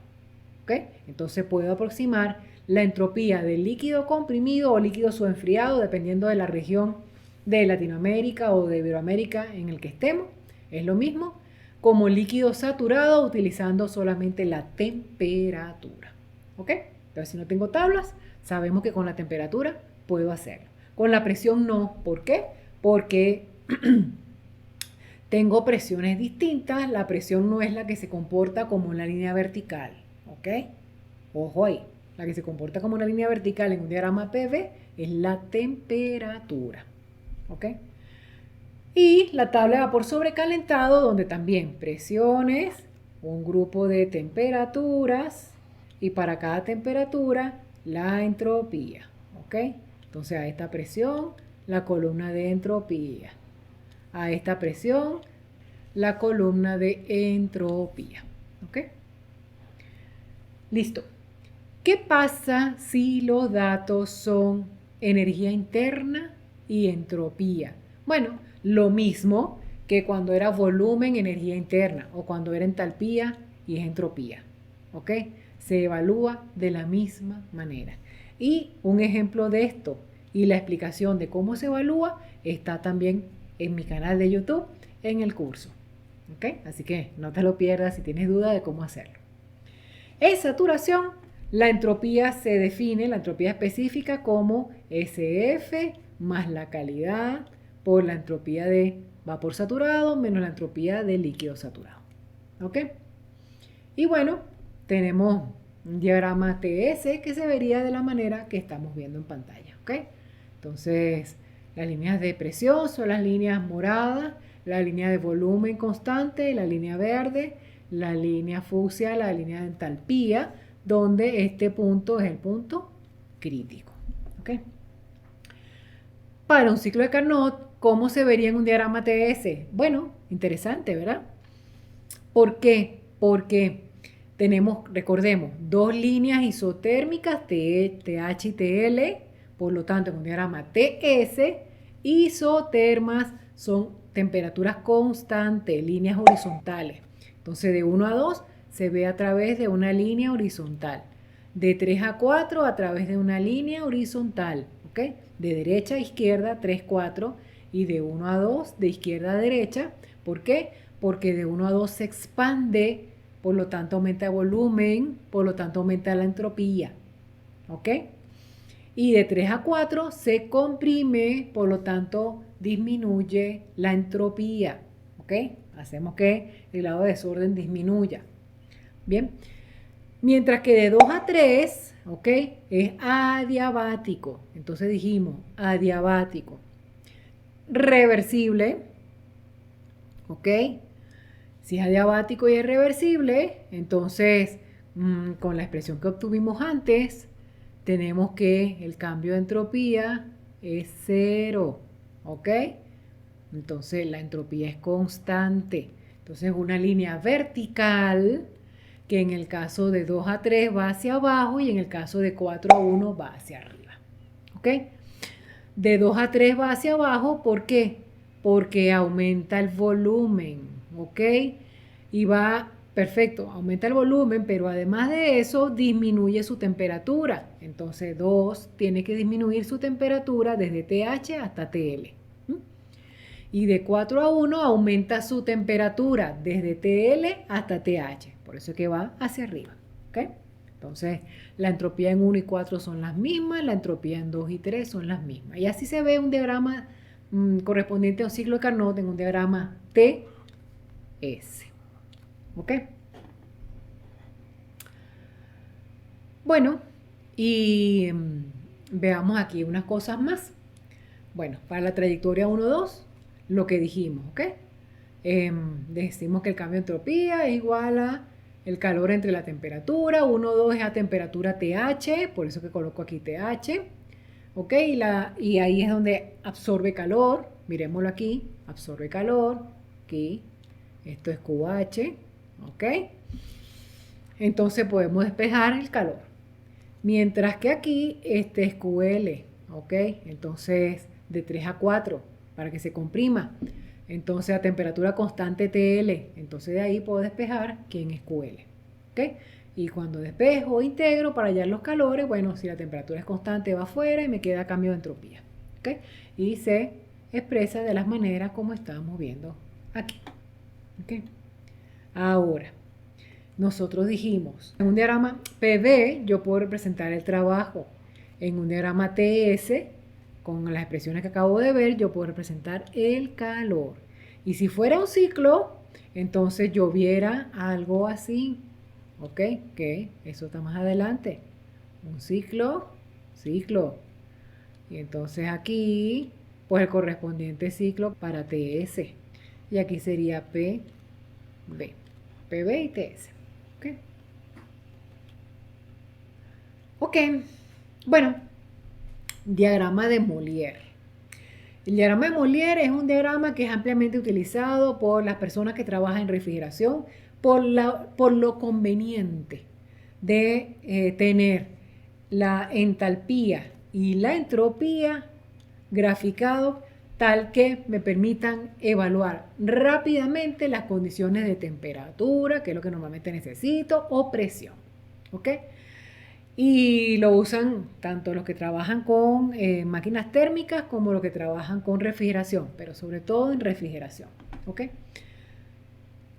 ¿ok? Entonces puedo aproximar la entropía del líquido comprimido o líquido subenfriado, dependiendo de la región de Latinoamérica o de Iberoamérica en el que estemos, es lo mismo, como líquido saturado utilizando solamente la temperatura, ¿ok? Entonces si no tengo tablas, sabemos que con la temperatura puedo hacerlo. Con la presión no, ¿por qué? Porque tengo presiones distintas, la presión no es la que se comporta como una línea vertical, ¿ok? Ojo ahí, la que se comporta como una línea vertical en un diagrama PV es la temperatura, ¿ok? Y la tabla de vapor sobrecalentado, donde también presiones, un grupo de temperaturas y para cada temperatura la entropía, ¿ok? Entonces a esta presión la columna de entropía, a esta presión la columna de entropía, ¿ok? Listo. ¿Qué pasa si los datos son energía interna y entropía? Bueno, lo mismo que cuando era volumen, energía interna, o cuando era entalpía y es entropía, ¿ok? Se evalúa de la misma manera. Y un ejemplo de esto y la explicación de cómo se evalúa está también en mi canal de YouTube en el curso, ¿ok? Así que no te lo pierdas si tienes duda de cómo hacerlo. En saturación, la entropía se define, la entropía específica, como SF más la calidad por la entropía de vapor saturado menos la entropía de líquido saturado. ¿Ok? Y bueno, tenemos un diagrama TS que se vería de la manera que estamos viendo en pantalla. ¿Ok? Entonces, las líneas de presión son las líneas moradas, la línea de volumen constante, la línea verde, la línea fucsia, la línea de entalpía, donde este punto es el punto crítico. ¿Ok? Para un ciclo de Carnot, ¿cómo se vería en un diagrama TS? Bueno, interesante, ¿verdad? ¿Por qué? Porque tenemos, recordemos, dos líneas isotérmicas, TH y TL, por lo tanto, en un diagrama TS, isotermas son temperaturas constantes, líneas horizontales. Entonces, de 1 a 2 se ve a través de una línea horizontal. De 3 a 4 a través de una línea horizontal, ¿ok? De derecha a izquierda, 3, 4, y de 1 a 2 de izquierda a derecha. ¿Por qué? Porque de 1 a 2 se expande, por lo tanto aumenta el volumen, por lo tanto aumenta la entropía, ¿ok? Y de 3 a 4 se comprime, por lo tanto disminuye la entropía, ¿ok? Hacemos que el grado de desorden disminuya. Bien, mientras que de 2 a 3, ¿ok? Es adiabático. Entonces dijimos adiabático. Reversible, ¿ok? Si es adiabático y es reversible, entonces con la expresión que obtuvimos antes, tenemos que el cambio de entropía es 0, ¿ok? Entonces la entropía es constante. Entonces una línea vertical que en el caso de 2 a 3 va hacia abajo y en el caso de 4 a 1 va hacia arriba, ¿ok? De 2 a 3 va hacia abajo, ¿por qué? Porque aumenta el volumen, ¿ok? Y va, perfecto, aumenta el volumen, pero además de eso disminuye su temperatura. Entonces 2 tiene que disminuir su temperatura desde TH hasta TL. Y de 4 a 1 aumenta su temperatura desde TL hasta TH. Por eso es que va hacia arriba, ¿ok? Entonces, la entropía en 1 y 4 son las mismas, la entropía en 2 y 3 son las mismas. Y así se ve un diagrama correspondiente a un ciclo de Carnot en un diagrama TS. ¿Ok? Bueno, y veamos aquí unas cosas más. Bueno, para la trayectoria 1-2, lo que dijimos, ¿ok? Decimos que el cambio de entropía es igual a el calor entre la temperatura. 1-2 es a temperatura TH, por eso que coloco aquí TH, ¿ok? Y ahí es donde absorbe calor, miremoslo aquí, absorbe calor, aquí, esto es QH, ¿ok? Entonces podemos despejar el calor. Mientras que aquí este es QL, ¿ok? Entonces de 3 a 4 para que se comprima. Entonces a temperatura constante TL. Entonces de ahí puedo despejar quién es QL, ¿ok? Y cuando despejo o integro para hallar los calores, bueno, si la temperatura es constante va afuera y me queda cambio de entropía, ¿ok? Y se expresa de las maneras como estábamos viendo aquí, ¿ok? Ahora, nosotros dijimos, en un diagrama PV yo puedo representar el trabajo. En un diagrama TS, con las expresiones que acabo de ver, yo puedo representar el calor. Y si fuera un ciclo, entonces yo viera algo así, ¿ok? Que eso está más adelante. Un ciclo, ciclo. Y entonces aquí, pues el correspondiente ciclo para TS. Y aquí sería PV. PV y TS. ¿Ok? Ok. Bueno, diagrama de Molière. El diagrama de Molière es un diagrama que es ampliamente utilizado por las personas que trabajan en refrigeración por lo conveniente de tener la entalpía y la entropía graficados tal que me permitan evaluar rápidamente las condiciones de temperatura, que es lo que normalmente necesito, o presión. ¿Ok? Y lo usan tanto los que trabajan con máquinas térmicas como los que trabajan con refrigeración, pero sobre todo en refrigeración. ¿Ok?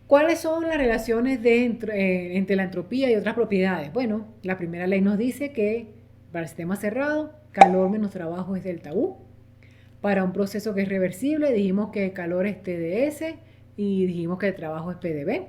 ¿Cuáles son las relaciones entre la entropía y otras propiedades? Bueno, la primera ley nos dice que para el sistema cerrado, calor menos trabajo es delta U. Para un proceso que es reversible, dijimos que el calor es TdS y dijimos que el trabajo es PdV.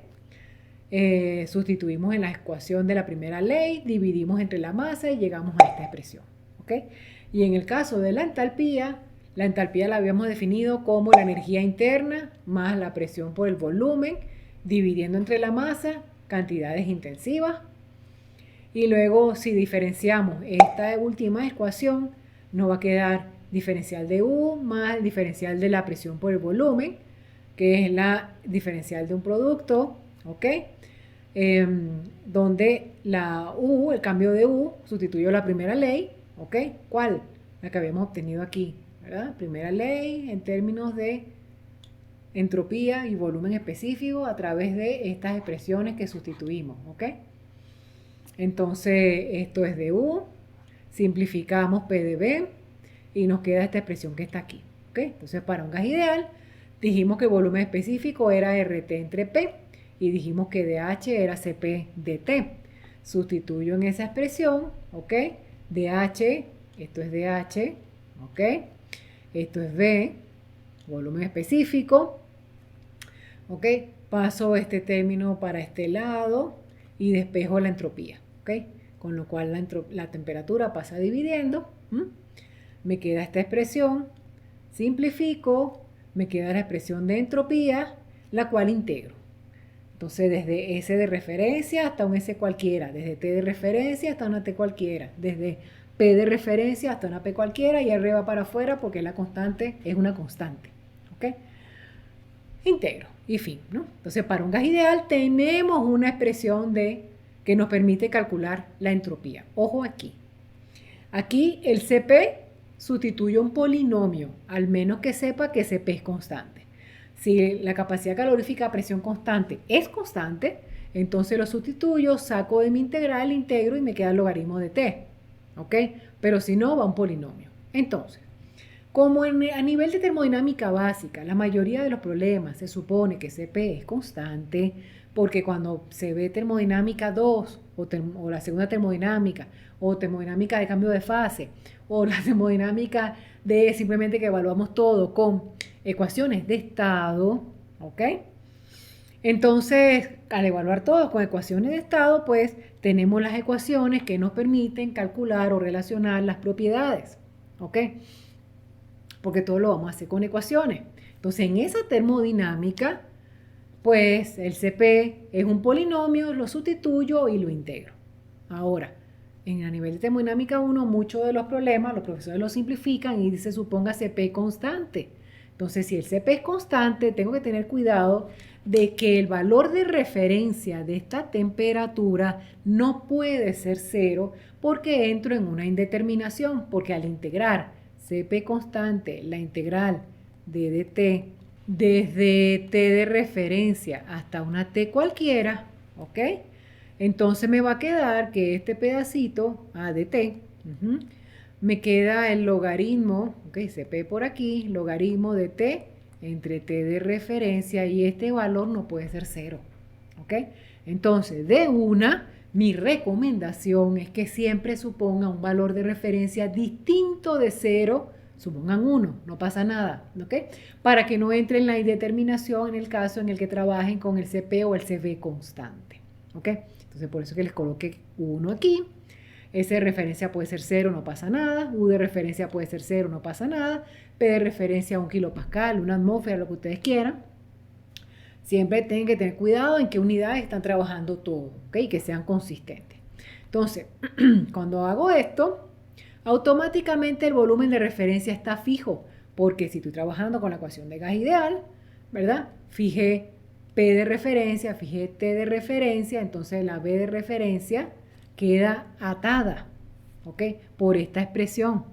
Sustituimos en la ecuación de la primera ley, dividimos entre la masa y llegamos a esta expresión. ¿Okay? Y en el caso de la entalpía la habíamos definido como la energía interna más la presión por el volumen, dividiendo entre la masa cantidades intensivas. Y luego si diferenciamos esta última ecuación, nos va a quedar diferencial de U más el diferencial de la presión por el volumen, que es la diferencial de un producto, ¿ok? Donde la U, el cambio de U, sustituyó la primera ley, ¿ok? ¿Cuál? La que habíamos obtenido aquí, ¿verdad? Primera ley en términos de entropía y volumen específico a través de estas expresiones que sustituimos, ¿ok? Entonces, esto es de U, simplificamos PdV y nos queda esta expresión que está aquí, ¿ok? Entonces, para un gas ideal, dijimos que el volumen específico era RT entre P y dijimos que DH era CP dt. Sustituyo en esa expresión, ¿ok? DH, esto es DH, ¿ok? Esto es V, volumen específico, ¿ok? Paso este término para este lado y despejo la entropía, ¿ok? Con lo cual la temperatura pasa dividiendo. Me queda esta expresión, simplifico, me queda la expresión de entropía, la cual integro. Entonces, desde S de referencia hasta un S cualquiera, desde T de referencia hasta una T cualquiera, desde P de referencia hasta una P cualquiera y arriba para afuera porque la constante es una constante. ¿Ok? Integro y fin, ¿no? Entonces, para un gas ideal tenemos una expresión que nos permite calcular la entropía. Ojo aquí. Aquí el CP sustituye un polinomio, al menos que sepa que CP es constante. Si la capacidad calorífica a presión constante es constante, entonces lo sustituyo, saco de mi integral, integro y me queda el logaritmo de t. ¿Ok? Pero si no, va un polinomio. Entonces, como a nivel de termodinámica básica, la mayoría de los problemas se supone que CP es constante, porque cuando se ve termodinámica 2 o la segunda termodinámica o termodinámica de cambio de fase o la termodinámica de simplemente que evaluamos todo con ecuaciones de estado, ¿ok? Entonces, al evaluar todo con ecuaciones de estado, pues tenemos las ecuaciones que nos permiten calcular o relacionar las propiedades, ¿ok? Porque todo lo vamos a hacer con ecuaciones. Entonces, en esa termodinámica, pues el CP es un polinomio, lo sustituyo y lo integro. Ahora, a nivel de termodinámica 1, muchos de los problemas los profesores los simplifican y dice suponga CP constante. Entonces, si el CP es constante, tengo que tener cuidado de que el valor de referencia de esta temperatura no puede ser 0 porque entro en una indeterminación, porque al integrar CP constante, la integral de dt desde t de referencia hasta una t cualquiera, ¿ok? Entonces me va a quedar que este pedacito, A de t, me queda el logaritmo, ok, CP por aquí, logaritmo de t entre t de referencia y este valor no puede ser 0, ok. Entonces, mi recomendación es que siempre suponga un valor de referencia distinto de 0, supongan 1, no pasa nada, ¿ok? Para que no entre en la indeterminación en el caso en el que trabajen con el CP o el CV constante, ¿ok? Entonces, por eso que les coloqué 1 aquí. S de referencia puede ser 0, no pasa nada. U de referencia puede ser 0, no pasa nada. P de referencia 1 kilopascal, una atmósfera, lo que ustedes quieran. Siempre tienen que tener cuidado en qué unidades están trabajando todo, ¿ok? Que sean consistentes. Entonces, cuando hago esto, automáticamente el volumen de referencia está fijo, porque si estoy trabajando con la ecuación de gas ideal, ¿verdad? Fijé P de referencia, fijé T de referencia, entonces la B de referencia queda atada, ¿ok? Por esta expresión.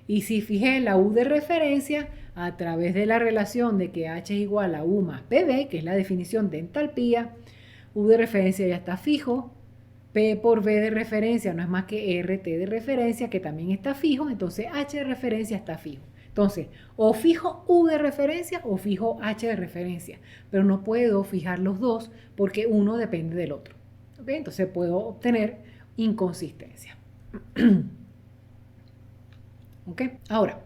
Y si fijé la U de referencia, a través de la relación de que H es igual a U más PV, que es la definición de entalpía, U de referencia ya está fijo, P por V de referencia no es más que RT de referencia, que también está fijo, entonces H de referencia está fijo. Entonces, o fijo U de referencia o fijo H de referencia, pero no puedo fijar los dos porque uno depende del otro. ¿Okay? Entonces puedo obtener inconsistencia. ¿Ok? Ahora,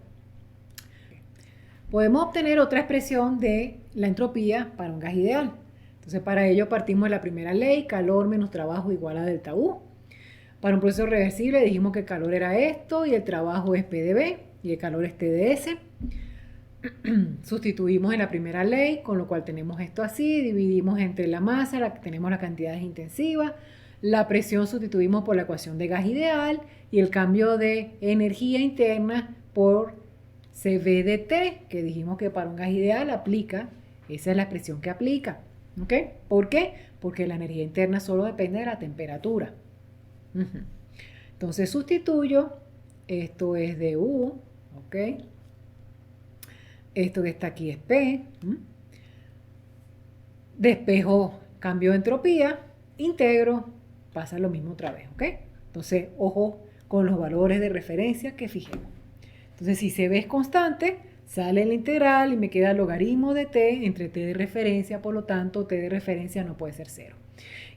podemos obtener otra expresión de la entropía para un gas ideal. Entonces, para ello partimos de la primera ley, calor menos trabajo igual a delta U. Para un proceso reversible dijimos que el calor era esto y el trabajo es PdV y el calor es TdS. Sustituimos en la primera ley, con lo cual tenemos esto así, dividimos entre la masa, tenemos las cantidades intensivas, la presión sustituimos por la ecuación de gas ideal y el cambio de energía interna por CV de T, que dijimos que para un gas ideal aplica, esa es la expresión que aplica. ¿Ok? ¿Por qué? Porque la energía interna solo depende de la temperatura. Entonces sustituyo, esto es de U, ¿ok? Esto que está aquí es P. Despejo, cambio de entropía, integro, pasa lo mismo otra vez, ¿ok? Entonces, ojo con los valores de referencia que fijemos. Entonces, si CB es constante, sale la integral y me queda el logaritmo de t entre t de referencia, por lo tanto, t de referencia no puede ser 0.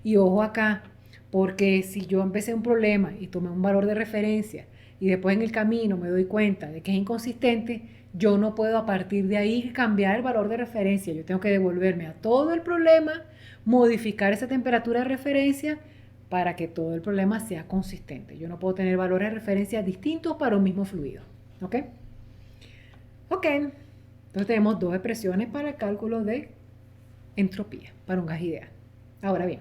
Y ojo acá, porque si yo empecé un problema y tomé un valor de referencia y después en el camino me doy cuenta de que es inconsistente, yo no puedo a partir de ahí cambiar el valor de referencia. Yo tengo que devolverme a todo el problema, modificar esa temperatura de referencia para que todo el problema sea consistente. Yo no puedo tener valores de referencia distintos para un mismo fluido. ¿Ok? Ok. Entonces tenemos dos expresiones para el cálculo de entropía para un gas ideal. Ahora bien,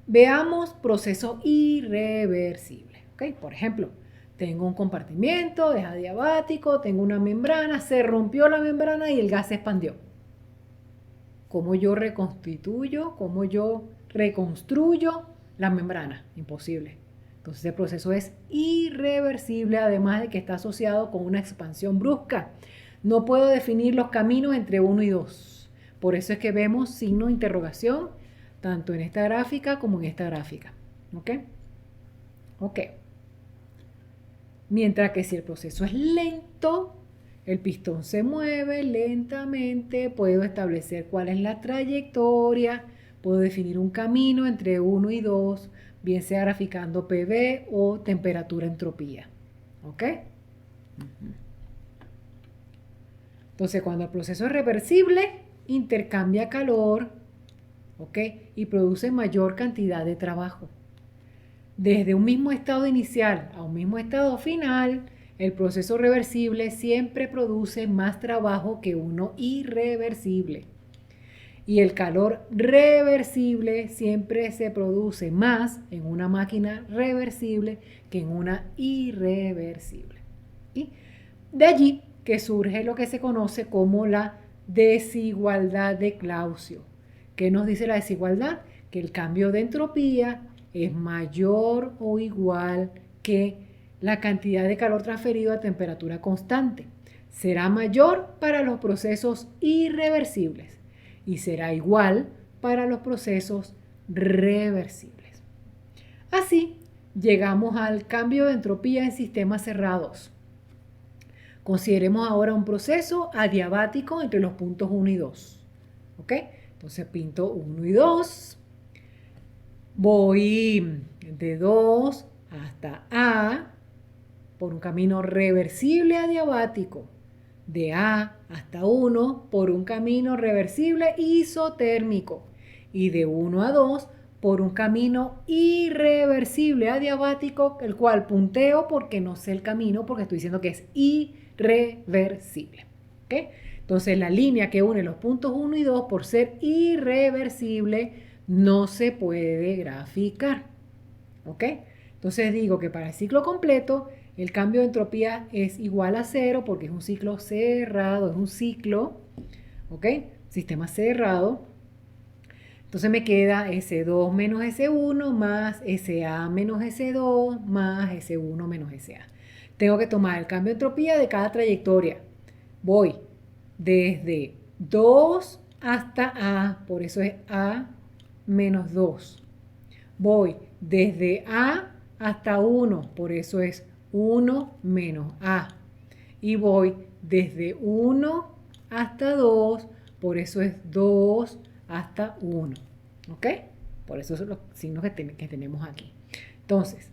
veamos proceso irreversible. ¿Ok? Por ejemplo, tengo un compartimiento, es adiabático, tengo una membrana, se rompió la membrana y el gas se expandió. ¿Cómo yo reconstituyo? ¿Cómo yo reconstruyo la membrana? Imposible. Entonces el proceso es irreversible, además de que está asociado con una expansión brusca. No puedo definir los caminos entre 1 y 2. Por eso es que vemos signo de interrogación tanto en esta gráfica como en esta gráfica. ¿Ok? Ok. Mientras que si el proceso es lento, el pistón se mueve lentamente, puedo establecer cuál es la trayectoria, puedo definir un camino entre 1 y 2, bien sea graficando PV o temperatura entropía. ¿Ok? Entonces, cuando el proceso es reversible, intercambia calor, ¿ok? Y produce mayor cantidad de trabajo. Desde un mismo estado inicial a un mismo estado final, el proceso reversible siempre produce más trabajo que uno irreversible. Y el calor reversible siempre se produce más en una máquina reversible que en una irreversible. Y de allí que surge lo que se conoce como la desigualdad de Clausius. ¿Qué nos dice la desigualdad? Que el cambio de entropía es mayor o igual que la cantidad de calor transferido a temperatura constante. Será mayor para los procesos irreversibles y será igual para los procesos reversibles. Así, llegamos al cambio de entropía en sistemas cerrados. Consideremos ahora un proceso adiabático entre los puntos 1 y 2. ¿Ok? Entonces pinto 1 y 2. Voy de 2 hasta A por un camino reversible adiabático. De A hasta 1 por un camino reversible isotérmico. Y de 1 a 2 por un camino irreversible adiabático, el cual punteo porque no sé el camino, porque estoy diciendo que es irreversible. ¿Okay? Entonces la línea que une los puntos 1 y 2, por ser irreversible, no se puede graficar. ¿Ok? Entonces digo que para el ciclo completo, el cambio de entropía es igual a 0 porque es un ciclo cerrado, es un ciclo, ¿ok? Sistema cerrado. Entonces me queda S2 menos S1 más SA menos S2 más S1 menos SA. Tengo que tomar el cambio de entropía de cada trayectoria. Voy desde 2 hasta A, por eso es A menos 2. Voy desde A hasta 1, por eso es 1 menos A. Y voy desde 1 hasta 2, por eso es 2 hasta 1. ¿Ok? Por eso son los signos que tenemos aquí. Entonces,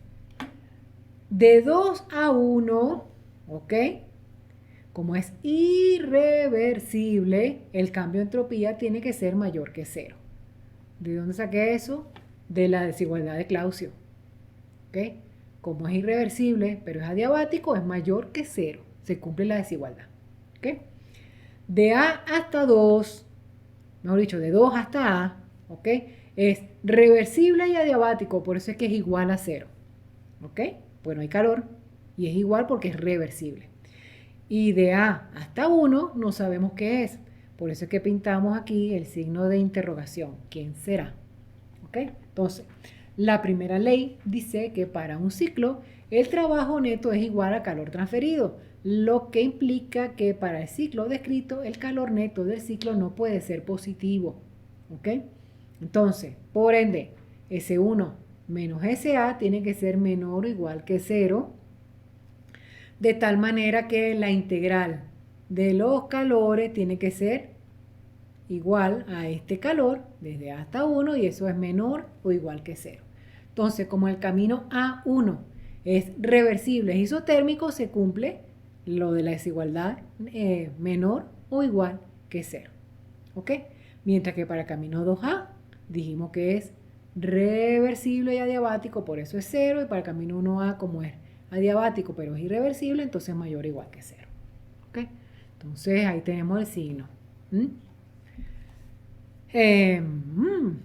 de 2 a 1, ¿ok? Como es irreversible, el cambio de entropía tiene que ser mayor que 0. ¿De dónde saqué eso? De la desigualdad de Clausius. ¿Ok? Como es irreversible, pero es adiabático, es mayor que 0. Se cumple la desigualdad. ¿Ok? De A hasta 2, mejor dicho, de 2 hasta A, ¿ok? Es reversible y adiabático, por eso es que es igual a 0. ¿Ok? Bueno, hay calor y es igual porque es reversible. Y de A hasta 1 no sabemos qué es. Por eso es que pintamos aquí el signo de interrogación. ¿Quién será? ¿Ok? Entonces, la primera ley dice que para un ciclo el trabajo neto es igual a calor transferido, lo que implica que para el ciclo descrito el calor neto del ciclo no puede ser positivo. ¿Ok? Entonces, por ende, S1 menos SA tiene que ser menor o igual que 0, de tal manera que la integral de los calores tiene que ser igual a este calor desde A hasta 1 y eso es menor o igual que 0. Entonces, como el camino A1 es reversible, es isotérmico, se cumple lo de la desigualdad menor o igual que 0. ¿Ok? Mientras que para el camino 2A dijimos que es reversible y adiabático, por eso es 0, y para el camino 1A como es adiabático pero es irreversible, entonces mayor o igual que 0. ¿Ok? Entonces ahí tenemos el signo.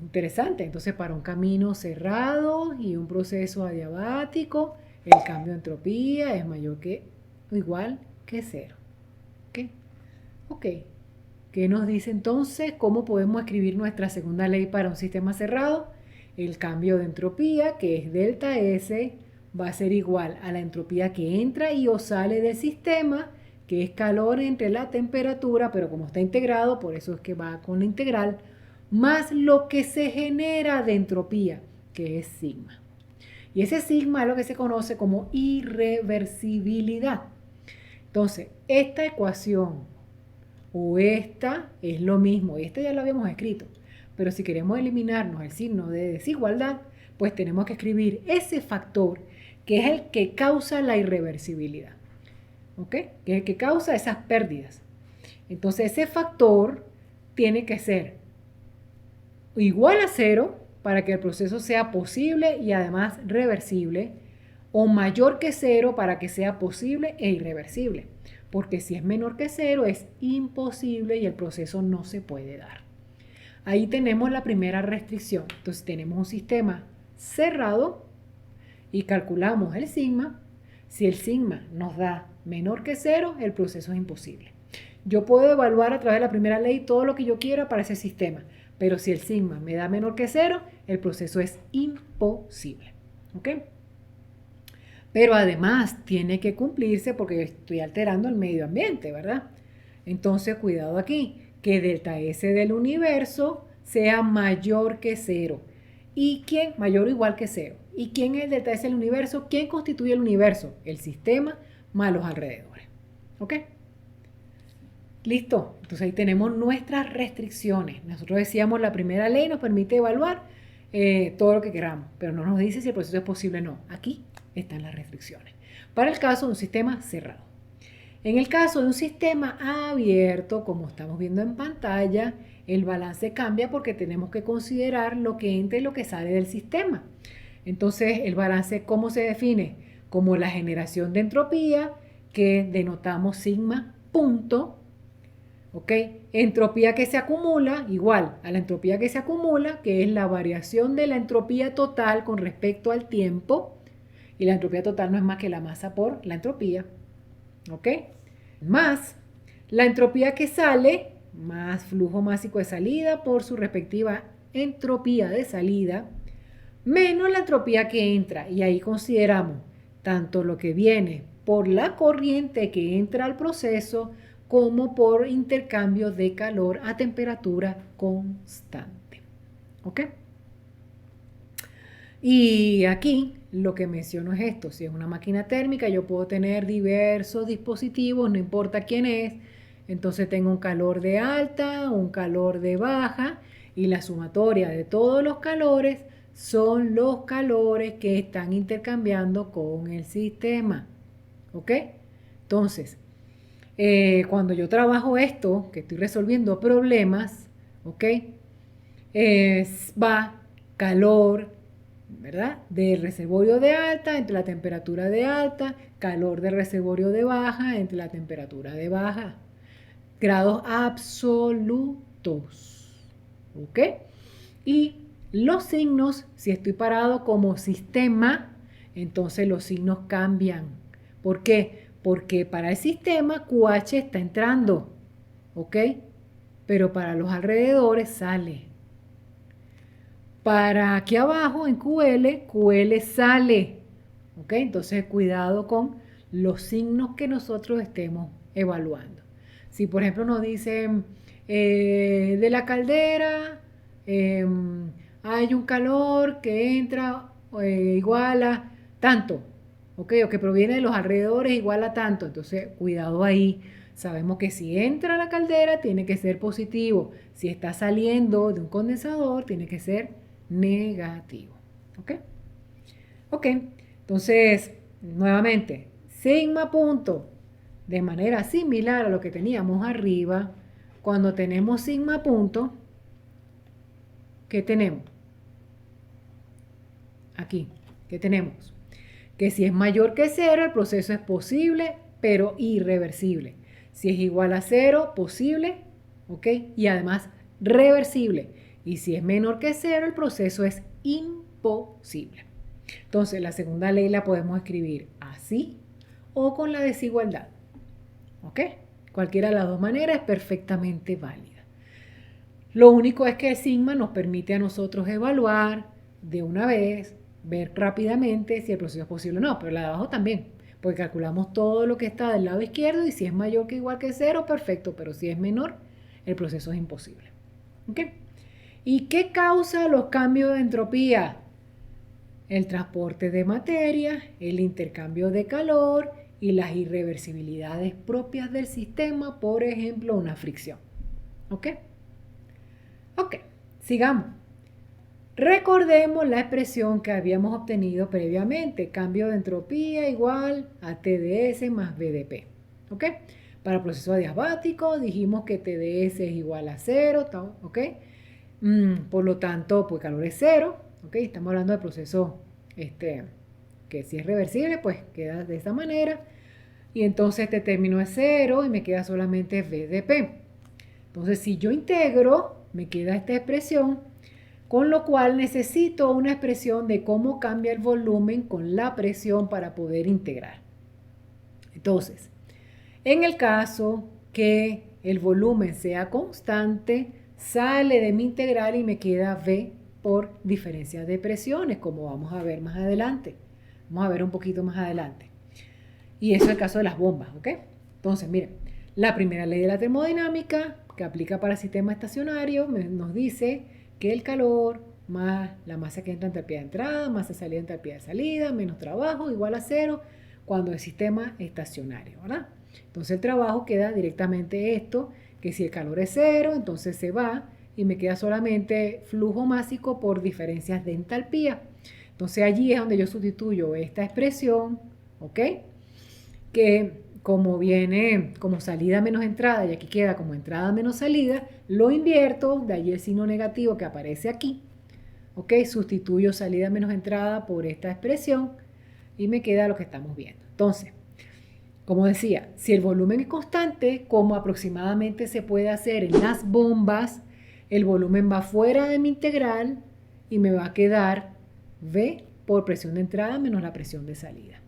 Interesante. Entonces para un camino cerrado y un proceso adiabático, el cambio de entropía es mayor que o igual que 0. ¿Ok? Ok. ¿Qué nos dice entonces? ¿Cómo podemos escribir nuestra segunda ley para un sistema cerrado? El cambio de entropía, que es delta S, va a ser igual a la entropía que entra y o sale del sistema, que es calor entre la temperatura, pero como está integrado, por eso es que va con la integral, más lo que se genera de entropía, que es sigma. Y ese sigma es lo que se conoce como irreversibilidad. Entonces, esta ecuación o esta es lo mismo, esta ya lo habíamos escrito, pero si queremos eliminarnos el signo de desigualdad, pues tenemos que escribir ese factor que es el que causa la irreversibilidad, ¿ok? Que es el que causa esas pérdidas. Entonces ese factor tiene que ser igual a 0 para que el proceso sea posible y además reversible, o mayor que 0 para que sea posible e irreversible. Porque si es menor que 0 es imposible y el proceso no se puede dar. Ahí tenemos la primera restricción. Entonces tenemos un sistema cerrado y calculamos el sigma. Si el sigma nos da menor que 0, el proceso es imposible. Yo puedo evaluar a través de la primera ley todo lo que yo quiera para ese sistema, pero si el sigma me da menor que 0, el proceso es imposible. ¿Ok? Pero además tiene que cumplirse porque estoy alterando el medio ambiente, ¿verdad? Entonces, cuidado aquí, que delta S del universo sea mayor que 0. ¿Y quién? Mayor o igual que 0. ¿Y quién es el delta S del universo? ¿Quién constituye el universo? El sistema más los alrededores. ¿Ok? Listo. Entonces ahí tenemos nuestras restricciones. Nosotros decíamos la primera ley nos permite evaluar todo lo que queramos, pero no nos dice si el proceso es posible o no. Aquí están las restricciones. Para el caso de un sistema cerrado. En el caso de un sistema abierto, como estamos viendo en pantalla, el balance cambia porque tenemos que considerar lo que entra y lo que sale del sistema. Entonces, el balance, ¿cómo se define? Como la generación de entropía, que denotamos sigma punto, ¿ok? Entropía que se acumula, igual a la entropía que se acumula, que es la variación de la entropía total con respecto al tiempo, y la entropía total no es más que la masa por la entropía, ¿ok? Más la entropía que sale, más flujo másico de salida por su respectiva entropía de salida, menos la entropía que entra. Y ahí consideramos tanto lo que viene por la corriente que entra al proceso como por intercambio de calor a temperatura constante. ¿Ok? Y aquí lo que menciono es esto. Si es una máquina térmica, yo puedo tener diversos dispositivos, no importa quién es. Entonces tengo un calor de alta, un calor de baja, y la sumatoria de todos los calores son los calores que están intercambiando con el sistema. ¿Ok? Entonces, cuando yo trabajo esto, que estoy resolviendo problemas, ¿ok? Va calor, ¿verdad? Del reservorio de alta entre la temperatura de alta, calor del reservorio de baja entre la temperatura de baja. Grados absolutos. ¿Ok? Y los signos, si estoy parado como sistema, entonces los signos cambian. ¿Por qué? Porque para el sistema QH está entrando. ¿Ok? Pero para los alrededores sale. Para aquí abajo en QL sale. ¿Ok? Entonces cuidado con los signos que nosotros estemos evaluando. Si por ejemplo nos dicen de la caldera hay un calor que entra igual a tanto, ¿ok? O que proviene de los alrededores igual a tanto. Entonces cuidado ahí. Sabemos que si entra a la caldera tiene que ser positivo. Si está saliendo de un condensador tiene que ser negativo. ¿Ok? Ok, entonces, nuevamente, sigma punto, de manera similar a lo que teníamos arriba, cuando tenemos sigma punto, ¿qué tenemos? Aquí, ¿qué tenemos? Que si es mayor que 0, el proceso es posible, pero irreversible. Si es igual a 0, posible, ¿ok? Y además reversible. Y si es menor que 0, el proceso es imposible. Entonces, la segunda ley la podemos escribir así o con la desigualdad. ¿Ok? Cualquiera de las dos maneras es perfectamente válida. Lo único es que el sigma nos permite a nosotros evaluar de una vez, ver rápidamente si el proceso es posible o no, pero la de abajo también, porque calculamos todo lo que está del lado izquierdo y si es mayor que igual que 0, perfecto, pero si es menor, el proceso es imposible. ¿Ok? ¿Y qué causa los cambios de entropía? El transporte de materia, el intercambio de calor y las irreversibilidades propias del sistema, por ejemplo, una fricción. ¿Ok? Ok, sigamos. Recordemos la expresión que habíamos obtenido previamente, cambio de entropía igual a TdS más BDP. ¿Ok? Para el proceso adiabático dijimos que TdS es igual a 0, ¿ok? Por lo tanto, pues calor es 0, ¿ok? Estamos hablando del proceso que si es reversible, pues queda de esa manera. Y entonces este término es 0 y me queda solamente BDP. Entonces, si yo integro me queda esta expresión, con lo cual necesito una expresión de cómo cambia el volumen con la presión para poder integrar. Entonces, en el caso que el volumen sea constante, sale de mi integral y me queda V por diferencia de presiones, como vamos a ver más adelante. Vamos a ver un poquito más adelante. Y eso es el caso de las bombas, ¿ok? Entonces, miren, la primera ley de la termodinámica, que aplica para sistemas estacionarios, nos dice que el calor más la masa que entra en entropía de entrada, masa salida en entropía de salida, menos trabajo, igual a cero, cuando el sistema es estacionario, ¿verdad? Entonces el trabajo queda directamente esto, que si el calor es cero, entonces se va y me queda solamente flujo másico por diferencias de entalpía. Entonces allí es donde yo sustituyo esta expresión, ¿ok? Que como viene como salida menos entrada y aquí queda como entrada menos salida, lo invierto, de ahí el signo negativo que aparece aquí, ¿ok? Sustituyo salida menos entrada por esta expresión y me queda lo que estamos viendo. Entonces, como decía, si el volumen es constante, como aproximadamente se puede hacer en las bombas, el volumen va fuera de mi integral y me va a quedar V por presión de entrada menos la presión de salida.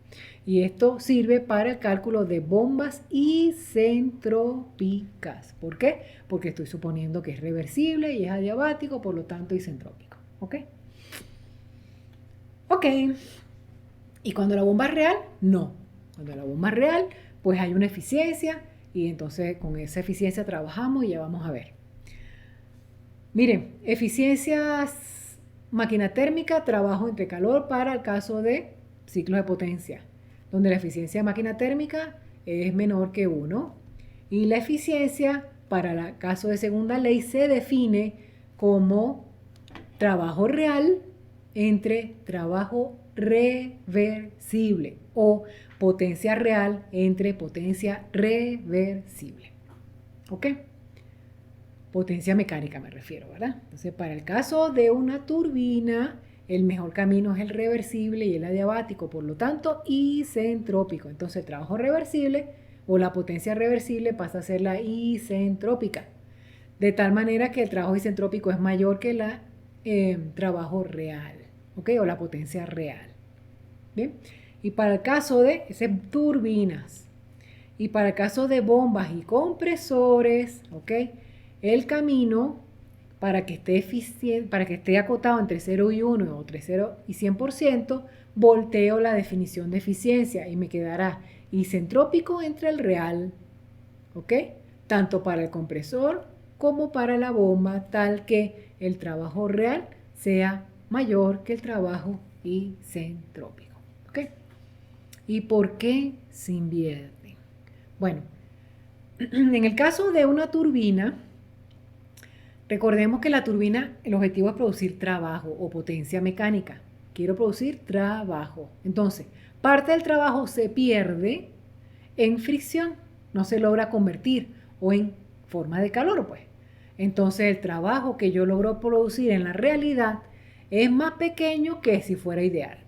Y esto sirve para el cálculo de bombas isentrópicas. ¿Por qué? Porque estoy suponiendo que es reversible y es adiabático, por lo tanto isentrópico. ¿Ok? Ok. ¿Y cuando la bomba es real? No. Cuando la bomba es real, pues hay una eficiencia y entonces con esa eficiencia trabajamos y ya vamos a ver. Miren, eficiencias máquina térmica, trabajo entre calor para el caso de ciclos de potencia, donde la eficiencia de máquina térmica es menor que 1 y la eficiencia para el caso de segunda ley se define como trabajo real entre trabajo reversible o potencia real entre potencia reversible. ¿Ok? Potencia mecánica me refiero, ¿verdad? Entonces, para el caso de una turbina, el mejor camino es el reversible y el adiabático, por lo tanto, isentrópico. Entonces, el trabajo reversible o la potencia reversible pasa a ser la isentrópica, de tal manera que el trabajo isentrópico es mayor que el trabajo real, ¿ok? O la potencia real. ¿Bien? Y para el caso de turbinas y para el caso de bombas y compresores, ¿ok? El camino para que esté eficiente, para que esté acotado entre 0 y 1 o entre 0 y 100%, volteo la definición de eficiencia y me quedará isentrópico entre el real, ¿ok? Tanto para el compresor como para la bomba, tal que el trabajo real sea mayor que el trabajo isentrópico, ¿ok? ¿Y por qué se invierte? Bueno, en el caso de una turbina, recordemos que la turbina, el objetivo es producir trabajo o potencia mecánica. Quiero producir trabajo. Entonces, parte del trabajo se pierde en fricción, no se logra convertir o en forma de calor, pues. Entonces, el trabajo que yo logro producir en la realidad es más pequeño que si fuera ideal.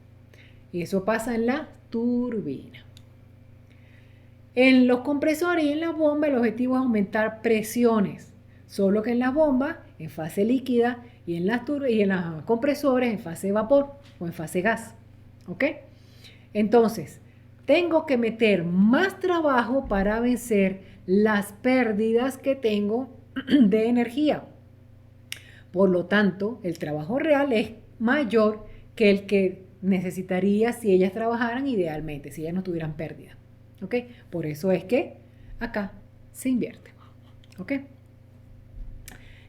Y eso pasa en la turbina. En los compresores y en la bomba el objetivo es aumentar presiones, solo que en las bombas en fase líquida y en los compresores en fase de vapor o en fase gas. ¿Ok? Entonces, tengo que meter más trabajo para vencer las pérdidas que tengo de energía. Por lo tanto, el trabajo real es mayor que el que necesitaría si ellas trabajaran idealmente, si ellas no tuvieran pérdida. ¿Ok? Por eso es que acá se invierte. ¿Ok?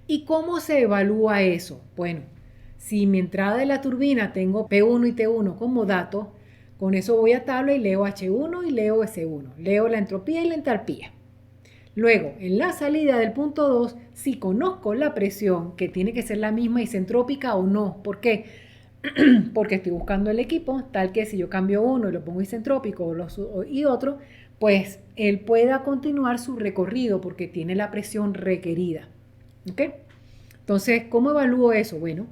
¿Y cómo se evalúa eso? Bueno, si mi entrada de la turbina tengo P1 y T1 como datos, con eso voy a tabla y leo H1 y leo S1. Leo la entropía y la entalpía. Luego, en la salida del punto 2, si conozco la presión, que tiene que ser la misma isentrópica o no. ¿Por qué? Porque estoy buscando el equipo, tal que si yo cambio uno y lo pongo isentrópico y otro, pues él pueda continuar su recorrido porque tiene la presión requerida. ¿Ok? Entonces, ¿cómo evalúo eso? Bueno,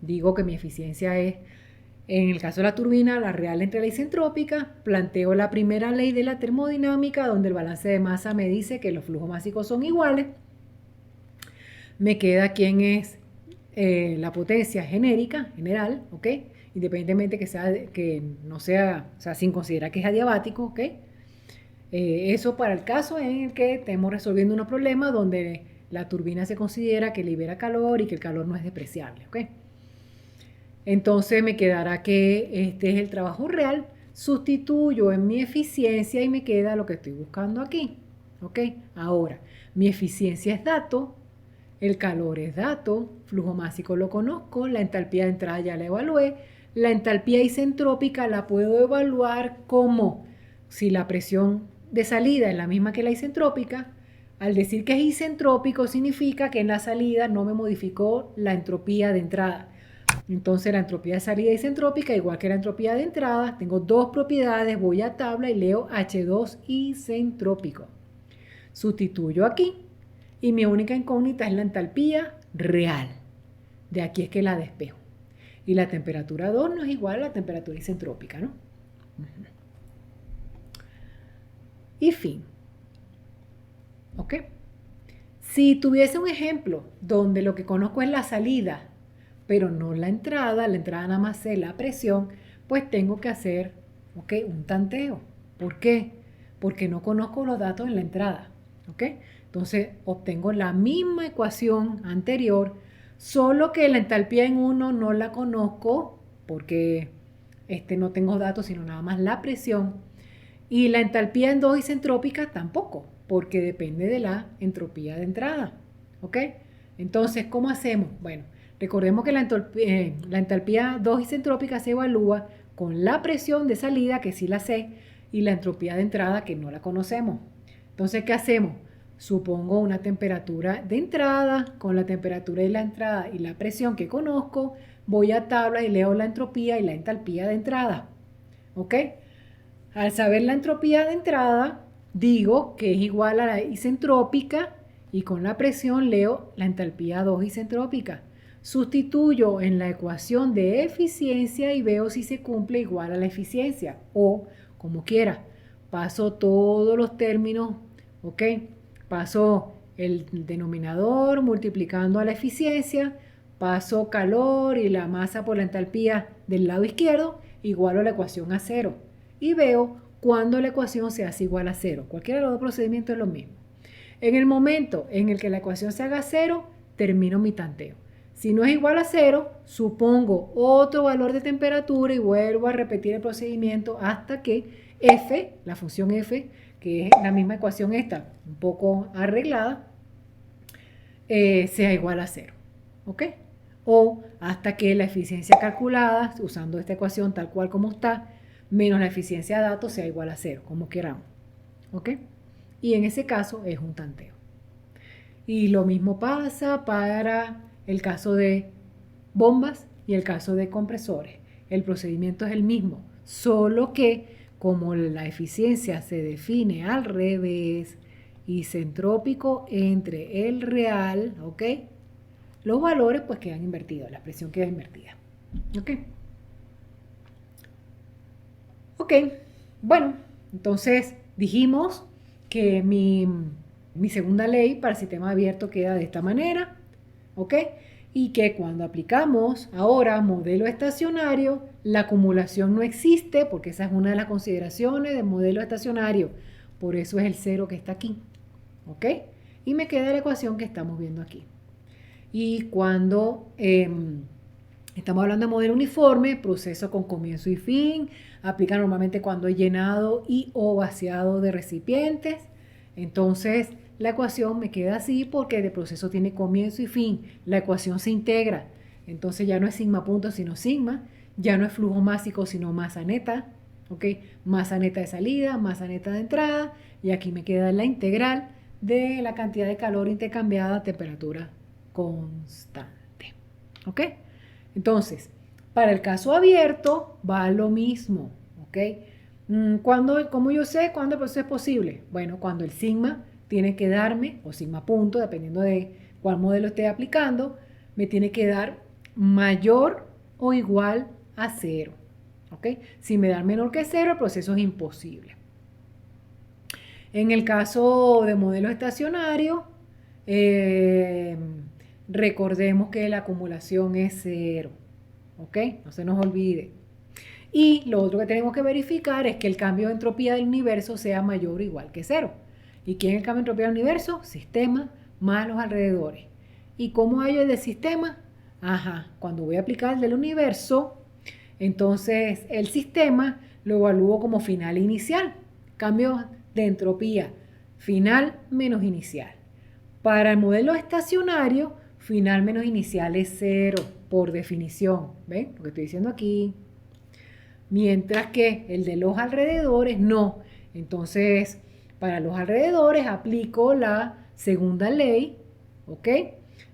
digo que mi eficiencia es, en el caso de la turbina, la real entre la isentrópica, planteo la primera ley de la termodinámica, donde el balance de masa me dice que los flujos másicos son iguales. Me queda quién es la potencia genérica, general, ¿ok? Independientemente que no sea, o sea, sin considerar que es adiabático, ¿ok? Eso para el caso en el que estemos resolviendo unos problemas donde la turbina se considera que libera calor y que el calor no es despreciable, ¿ok? Entonces me quedará que este es el trabajo real, sustituyo en mi eficiencia y me queda lo que estoy buscando aquí, ¿ok? Ahora, mi eficiencia es dato, el calor es dato, flujo másico lo conozco, la entalpía de entrada ya la evalué, la entalpía isentrópica la puedo evaluar como si la presión de salida es la misma que la isentrópica. Al decir que es isentrópico significa que en la salida no me modificó la entropía de entrada. Entonces la entropía de salida isentrópica, igual que la entropía de entrada, tengo dos propiedades, voy a tabla y leo H2 isentrópico. Sustituyo aquí y mi única incógnita es la entalpía real. De aquí es que la despejo. Y la temperatura 2 no es igual a la temperatura isentrópica, ¿no? Y fin. ¿Ok? Si tuviese un ejemplo donde lo que conozco es la salida, pero no la entrada nada más sé la presión, pues tengo que hacer, ¿ok?, un tanteo. ¿Por qué? Porque no conozco los datos en la entrada, ¿ok? Entonces obtengo la misma ecuación anterior, solo que la entalpía en uno no la conozco porque no tengo datos, sino nada más la presión. Y la entalpía en dos isentrópica tampoco, porque depende de la entropía de entrada, ¿ok? Entonces, ¿cómo hacemos? Bueno, recordemos que la entalpía 2 isentrópica se evalúa con la presión de salida, que sí la sé, y la entropía de entrada, que no la conocemos. Entonces, ¿qué hacemos? Supongo una temperatura de entrada, con la temperatura de la entrada y la presión que conozco, voy a tabla y leo la entropía y la entalpía de entrada, ¿ok? Al saber la entropía de entrada, digo que es igual a la isentrópica y con la presión leo la entalpía 2 isentrópica. Sustituyo en la ecuación de eficiencia y veo si se cumple igual a la eficiencia o como quiera. Paso todos los términos, ¿ok? Paso el denominador multiplicando a la eficiencia, paso calor y la masa por la entalpía del lado izquierdo, igual a la ecuación a cero. Y veo cuando la ecuación se hace igual a cero. Cualquiera de los dos procedimientos es lo mismo. En el momento en el que la ecuación se haga cero, termino mi tanteo. Si no es igual a cero, supongo otro valor de temperatura y vuelvo a repetir el procedimiento hasta que f, la función f, que es la misma ecuación esta, un poco arreglada, sea igual a cero. ¿Ok? O hasta que la eficiencia calculada, usando esta ecuación tal cual como está, menos la eficiencia de datos sea igual a cero, como queramos. ¿Ok? Y en ese caso es un tanteo. Y lo mismo pasa para el caso de bombas y el caso de compresores. El procedimiento es el mismo, solo que como la eficiencia se define al revés, isentrópico entre el real, ¿ok? Los valores pues quedan invertidos, la presión queda invertida. ¿Ok? Ok, bueno, entonces dijimos que mi segunda ley para el sistema abierto queda de esta manera, ¿ok? Y que cuando aplicamos ahora modelo estacionario, la acumulación no existe, porque esa es una de las consideraciones del modelo estacionario. Por eso es el cero que está aquí, ¿ok? Y me queda la ecuación que estamos viendo aquí. Y cuando estamos hablando de modelo uniforme, proceso con comienzo y fin, aplica normalmente cuando hay llenado y o vaciado de recipientes. Entonces, la ecuación me queda así porque el proceso tiene comienzo y fin. La ecuación se integra. Entonces ya no es sigma punto, sino sigma. Ya no es flujo másico, sino masa neta. ¿Ok? Masa neta de salida, masa neta de entrada. Y aquí me queda la integral de la cantidad de calor intercambiada a temperatura constante. ¿Ok? Entonces, para el caso abierto va lo mismo. ¿Ok? ¿Cómo yo sé cuándo el proceso es posible? Bueno, cuando el sigma tiene que darme, o sigma punto, dependiendo de cuál modelo esté aplicando, me tiene que dar mayor o igual a cero. ¿Ok? Si me da menor que cero, el proceso es imposible. En el caso de modelo estacionario, recordemos que la acumulación es cero, ¿ok? No se nos olvide. Y lo otro que tenemos que verificar es que el cambio de entropía del universo sea mayor o igual que cero. ¿Y quién es el cambio de entropía del universo? Sistema más los alrededores. ¿Y cómo hallo el del sistema? Ajá, cuando voy a aplicar el del universo, entonces el sistema lo evalúo como final e inicial. Cambio de entropía, final menos inicial. Para el modelo estacionario, final menos inicial es cero, por definición. ¿Ven lo que estoy diciendo aquí? Mientras que el de los alrededores no. Entonces, para los alrededores aplico la segunda ley, ¿ok?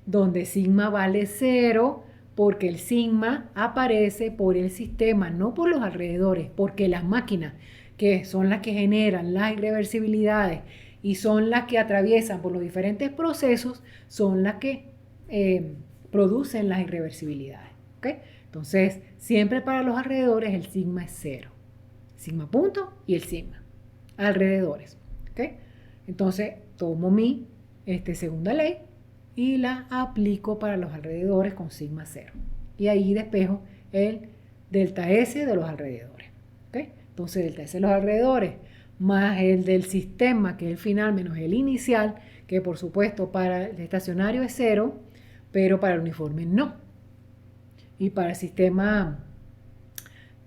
Donde sigma vale cero, porque el sigma aparece por el sistema, no por los alrededores, porque las máquinas, que son las que generan las irreversibilidades y son las que atraviesan por los diferentes procesos, son las que producen las irreversibilidades, ¿ok? Entonces, siempre para los alrededores el sigma es cero. Sigma punto y el sigma. Alrededores, ¿ok? Entonces, tomo mi segunda ley y la aplico para los alrededores con sigma cero. Y ahí despejo el delta S de los alrededores, ¿ok? Entonces, delta S de los alrededores más el del sistema, que es el final, menos el inicial, que por supuesto para el estacionario es cero, pero para el uniforme no. Y para el sistema,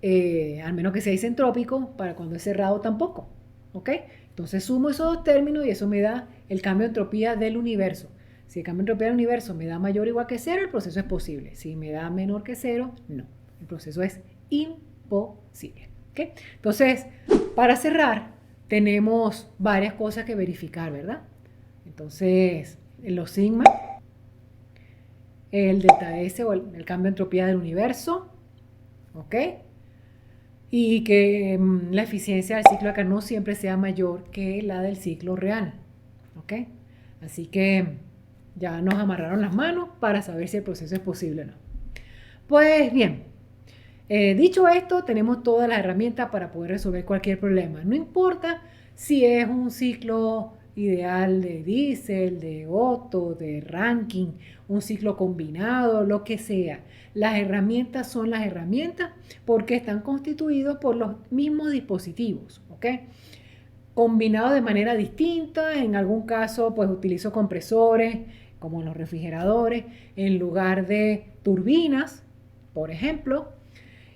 al menos que sea isentrópico, para cuando es cerrado tampoco, ¿ok? Entonces sumo esos dos términos y eso me da el cambio de entropía del universo. Si el cambio de entropía del universo me da mayor o igual que cero, el proceso es posible. Si me da menor que cero, no. El proceso es imposible, ¿ok? Entonces, para cerrar, tenemos varias cosas que verificar, ¿verdad? Entonces, los sigma, el delta S o el cambio de entropía del universo, ¿ok? Y que la eficiencia del ciclo de Carnot siempre sea mayor que la del ciclo real, ¿ok? Así que ya nos amarraron las manos para saber si el proceso es posible o no. Pues bien, dicho esto, tenemos todas las herramientas para poder resolver cualquier problema. No importa si es un ciclo ideal de Diesel, de Otto, de Rankine, un ciclo combinado, lo que sea. Las herramientas son las herramientas porque están constituidos por los mismos dispositivos, ¿ok? Combinados de manera distinta, en algún caso pues utilizo compresores, como en los refrigeradores, en lugar de turbinas, por ejemplo.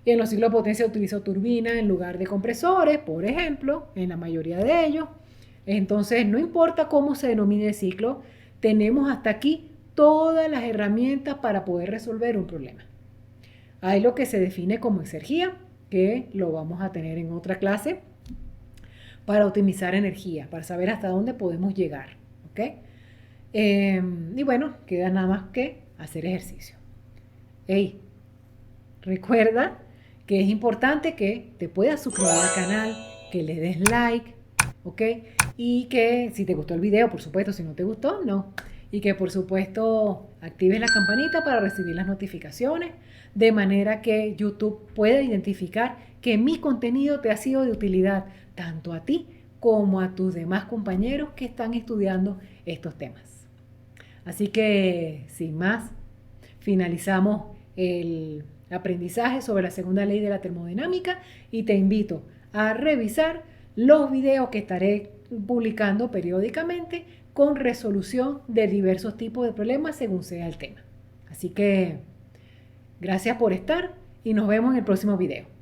Y en los ciclos de potencia utilizo turbinas en lugar de compresores, por ejemplo, en la mayoría de ellos. Entonces, no importa cómo se denomine el ciclo, tenemos hasta aquí todas las herramientas para poder resolver un problema. Hay lo que se define como exergía, que lo vamos a tener en otra clase, para optimizar energía, para saber hasta dónde podemos llegar, ¿ok? Y bueno, queda nada más que hacer ejercicio. Hey, recuerda que es importante que te puedas suscribir al canal, que le des like, ¿ok? Y que si te gustó el video, por supuesto, si no te gustó, no. Y que por supuesto actives la campanita para recibir las notificaciones, de manera que YouTube pueda identificar que mi contenido te ha sido de utilidad tanto a ti como a tus demás compañeros que están estudiando estos temas. Así que, sin más, finalizamos el aprendizaje sobre la segunda ley de la termodinámica y te invito a revisar los videos que estaré publicando periódicamente con resolución de diversos tipos de problemas según sea el tema. Así que gracias por estar y nos vemos en el próximo video.